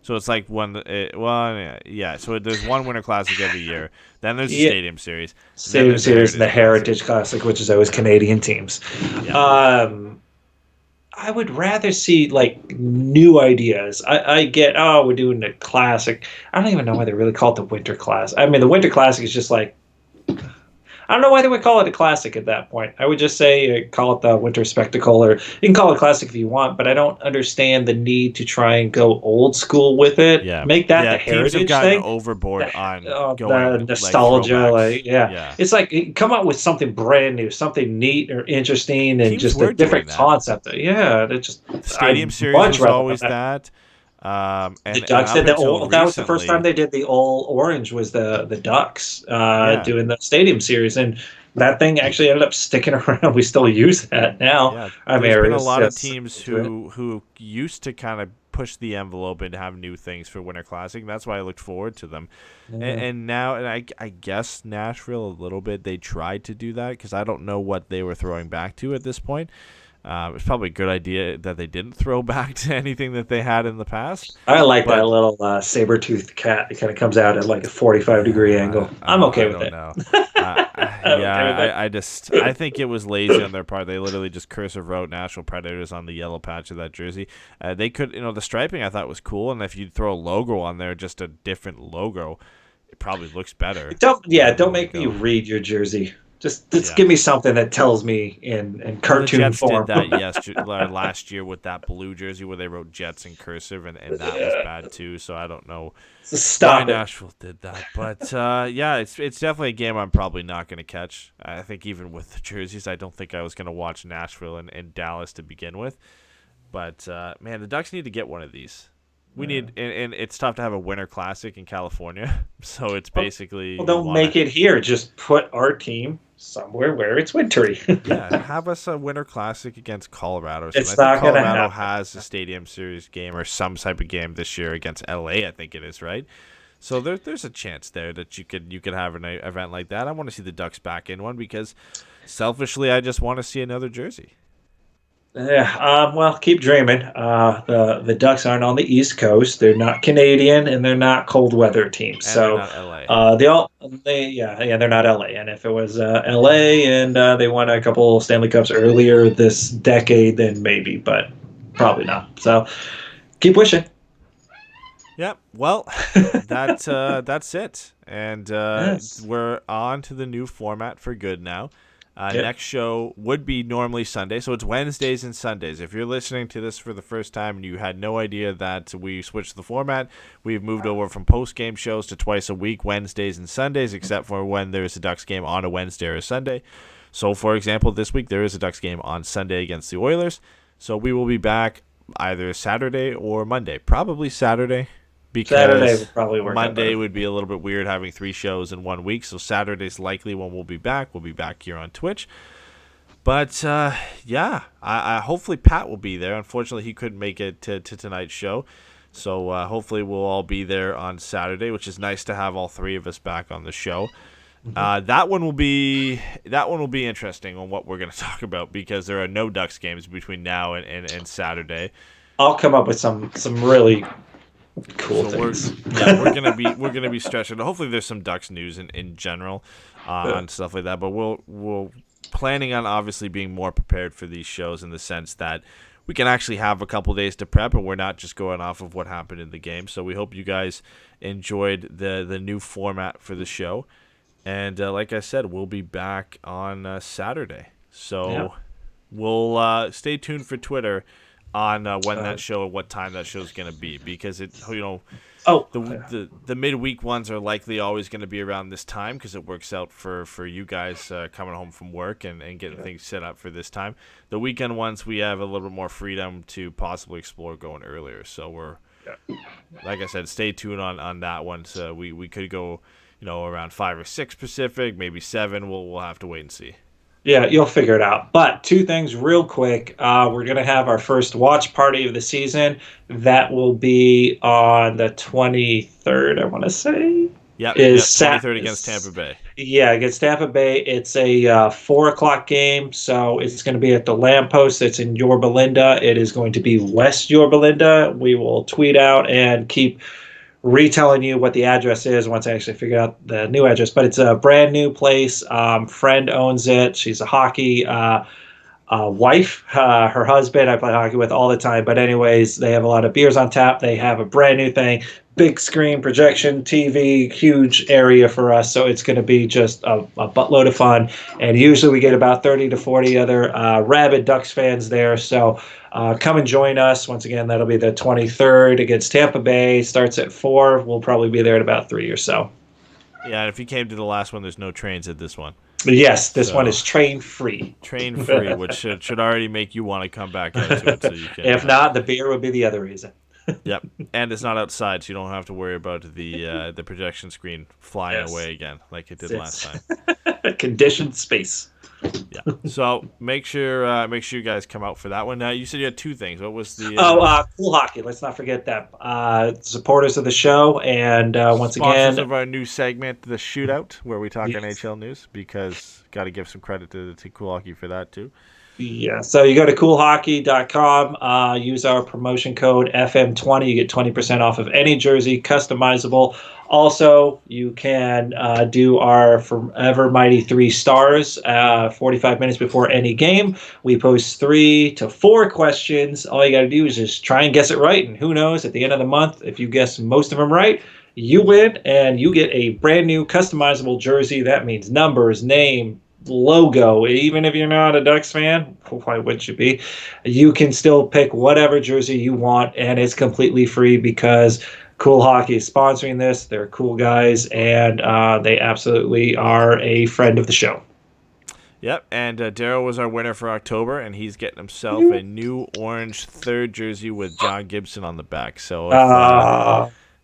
So it's like So there's one Winter Classic every year. Then there's the Stadium Series. Stadium Series and the Heritage Classic, which is always Canadian teams. Yeah. I would rather see new ideas. I get, we're doing the Classic. I don't even know why they really call it the Winter Classic. I mean, the Winter Classic is just I don't know why they would call it a Classic at that point. I would just say call it the Winter Spectacle, or you can call it Classic if you want, but I don't understand the need to try and go old school with it. Yeah. Make that the Heritage teams have gotten thing. overboard on going the nostalgia. Yeah. It's come up with something brand new, something neat or interesting, and teams just a different concept. Yeah, it just Stadium Series was always that. The Ducks did that was the first time they did the all orange. Was the Ducks doing the Stadium Series, and that thing actually ended up sticking around. We still use that now. Yeah, I mean, there's been a it's lot of just teams into it. who used to kind of push the envelope and have new things for Winter Classic. That's why I looked forward to them. And now, and I guess Nashville a little bit, they tried to do that because I don't know what they were throwing back to at this point. It's probably a good idea that they didn't throw back to anything that they had in the past. I like But that little saber-toothed cat. It kind of comes out at like a 45-degree angle. I'm okay I with don't it. know. I'm okay with it. I think it was lazy on their part. They literally just cursive wrote Nashville Predators on the yellow patch of that jersey. They could, the striping I thought was cool, and if you throw a logo on there, just a different logo, it probably looks better. Don't make me read your jersey. Just give me something that tells me in cartoon the Jets form. did that last year with that blue jersey where they wrote Jets in cursive, and that was bad too. So I don't know why Nashville did that. But it's definitely a game I'm probably not going to catch. I think even with the jerseys, I don't think I was going to watch Nashville and Dallas to begin with. But man, the Ducks need to get one of these. We need, and it's tough to have a Winter Classic in California, so it's basically. Well, don't make it here. Just put our team somewhere where it's wintry. Yeah, have us a Winter Classic against Colorado. It's I not think going to Colorado happen. has a Stadium Series game or some type of game this year against LA. I think it is, right? So there's a chance there that you could have an event like that. I want to see the Ducks back in one because, selfishly, I just want to see another jersey. Yeah, well, keep dreaming. The Ducks aren't on the East Coast. They're not Canadian, and they're not cold weather teams. And So they're not LA. they're not LA. And if it was LA and they won a couple Stanley Cups earlier this decade, then maybe, but probably not. So keep wishing. Yep. Well, that's it, and Yes. we're on to the new format for good now. Yep. Next show would be normally Sunday, so it's Wednesdays and Sundays. If you're listening to this for the first time and you had no idea that we switched the format, we've moved over from post-game shows to twice a week, Wednesdays and Sundays, except for when there's a Ducks game on a Wednesday or a Sunday. So, for example, this week there is a Ducks game on Sunday against the Oilers, so we will be back either Saturday or Monday. Probably Saturday. Because Saturday would probably work out Monday better. would be a little bit weird having 3 shows in 1 week, so Saturday's likely when we'll be back. We'll be back here on Twitch. But, I hopefully Pat will be there. Unfortunately, he couldn't make it to tonight's show, so hopefully we'll all be there on Saturday, which is nice to have all 3 of us back on the show. That one will be interesting on what we're going to talk about because there are no Ducks games between now and Saturday. I'll come up with some really cool things. We're gonna be stretching. Hopefully, there's some Ducks news in general and stuff like that. But we'll planning on obviously being more prepared for these shows in the sense that we can actually have a couple days to prep, and we're not just going off of what happened in the game. So we hope you guys enjoyed the new format for the show. And like I said, we'll be back on Saturday. So we'll stay tuned for Twitter on when that show and what time that show is going to be, because the midweek ones are likely always going to be around this time because it works out for you guys coming home from work and getting things set up for this time. The weekend ones we have a little bit more freedom to possibly explore going earlier. So we're like I said, stay tuned on that one. So we could go around 5 or 6 Pacific, maybe 7. We'll have to wait and see. Yeah, you'll figure it out. But 2 things real quick. We're going to have our first watch party of the season. That will be on the 23rd, I want to say. Yep, 23rd against Tampa Bay. Yeah, against Tampa Bay. It's a 4 o'clock game, so it's going to be at the Lamppost. It's in Yorba Linda. It is going to be West Yorba Linda. We will tweet out and keep retelling you what the address is once I actually figure out the new address. But it's a brand new place. Friend owns it. She's a hockey wife. Her husband I play hockey with all the time. But anyways, they have a lot of beers on tap. They have a brand new thing. Big screen, projection, TV, huge area for us. So it's going to be just a buttload of fun. And usually we get about 30 to 40 other rabid Ducks fans there. So come and join us. Once again, that'll be the 23rd against Tampa Bay. Starts at 4. We'll probably be there at about 3 or so. Yeah, and if you came to the last one, there's no trains at this one. But yes, this one is train free. Train free, which should already make you want to come back out to it. So you can, if not, the beer would be the other reason. Yep, and it's not outside, so you don't have to worry about the projection screen flying away again like it did last time. Conditioned space. Yeah. So make sure you guys come out for that one. You said you had two things. What was the Cool Hockey. Let's not forget that. Supporters of the show, and once sponsors again, of our new segment, the Shootout, where we talk Yes. NHL news, because got to give some credit to Cool Hockey for that too. yeah. So you go to coolhockey.com, use our promotion code FM20. You get 20% off of any jersey, customizable. Also, you can do our Forever Mighty 3 stars 45 minutes before any game. We post 3 to 4 questions. All you got to do is just try and guess it right. And who knows, at the end of the month, if you guess most of them right, you win and you get a brand new customizable jersey. That means numbers, name, logo. Even if you're not a Ducks fan, why would you be? You can still pick whatever jersey you want, and it's completely free because Cool Hockey is sponsoring this. They're cool guys, and they absolutely are a friend of the show. Yep, and Daryl was our winner for October, and he's getting himself a new orange third jersey with John Gibson on the back. So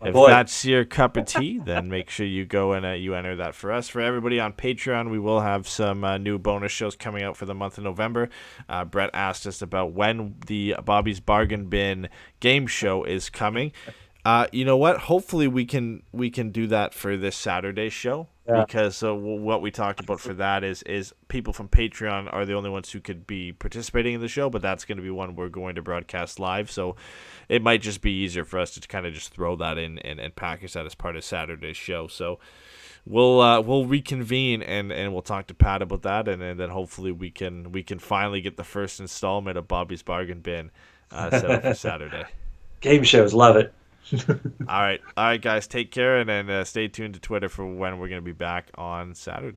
if that's your cup of tea, then make sure you go and you enter that for us. For everybody on Patreon, we will have some new bonus shows coming out for the month of November. Brett asked us about when the Bobby's Bargain Bin game show is coming. You know what? Hopefully we can do that for this Saturday show. Yeah. Because what we talked about for that is people from Patreon are the only ones who could be participating in the show, but that's going to be one we're going to broadcast live. So it might just be easier for us to kind of just throw that in and package that as part of Saturday's show. So we'll reconvene and we'll talk to Pat about that, and then hopefully we can finally get the first installment of Bobby's Bargain Bin set up for Saturday. Game shows, love it. All right, guys, take care, and then stay tuned to Twitter for when we're going to be back on Saturday.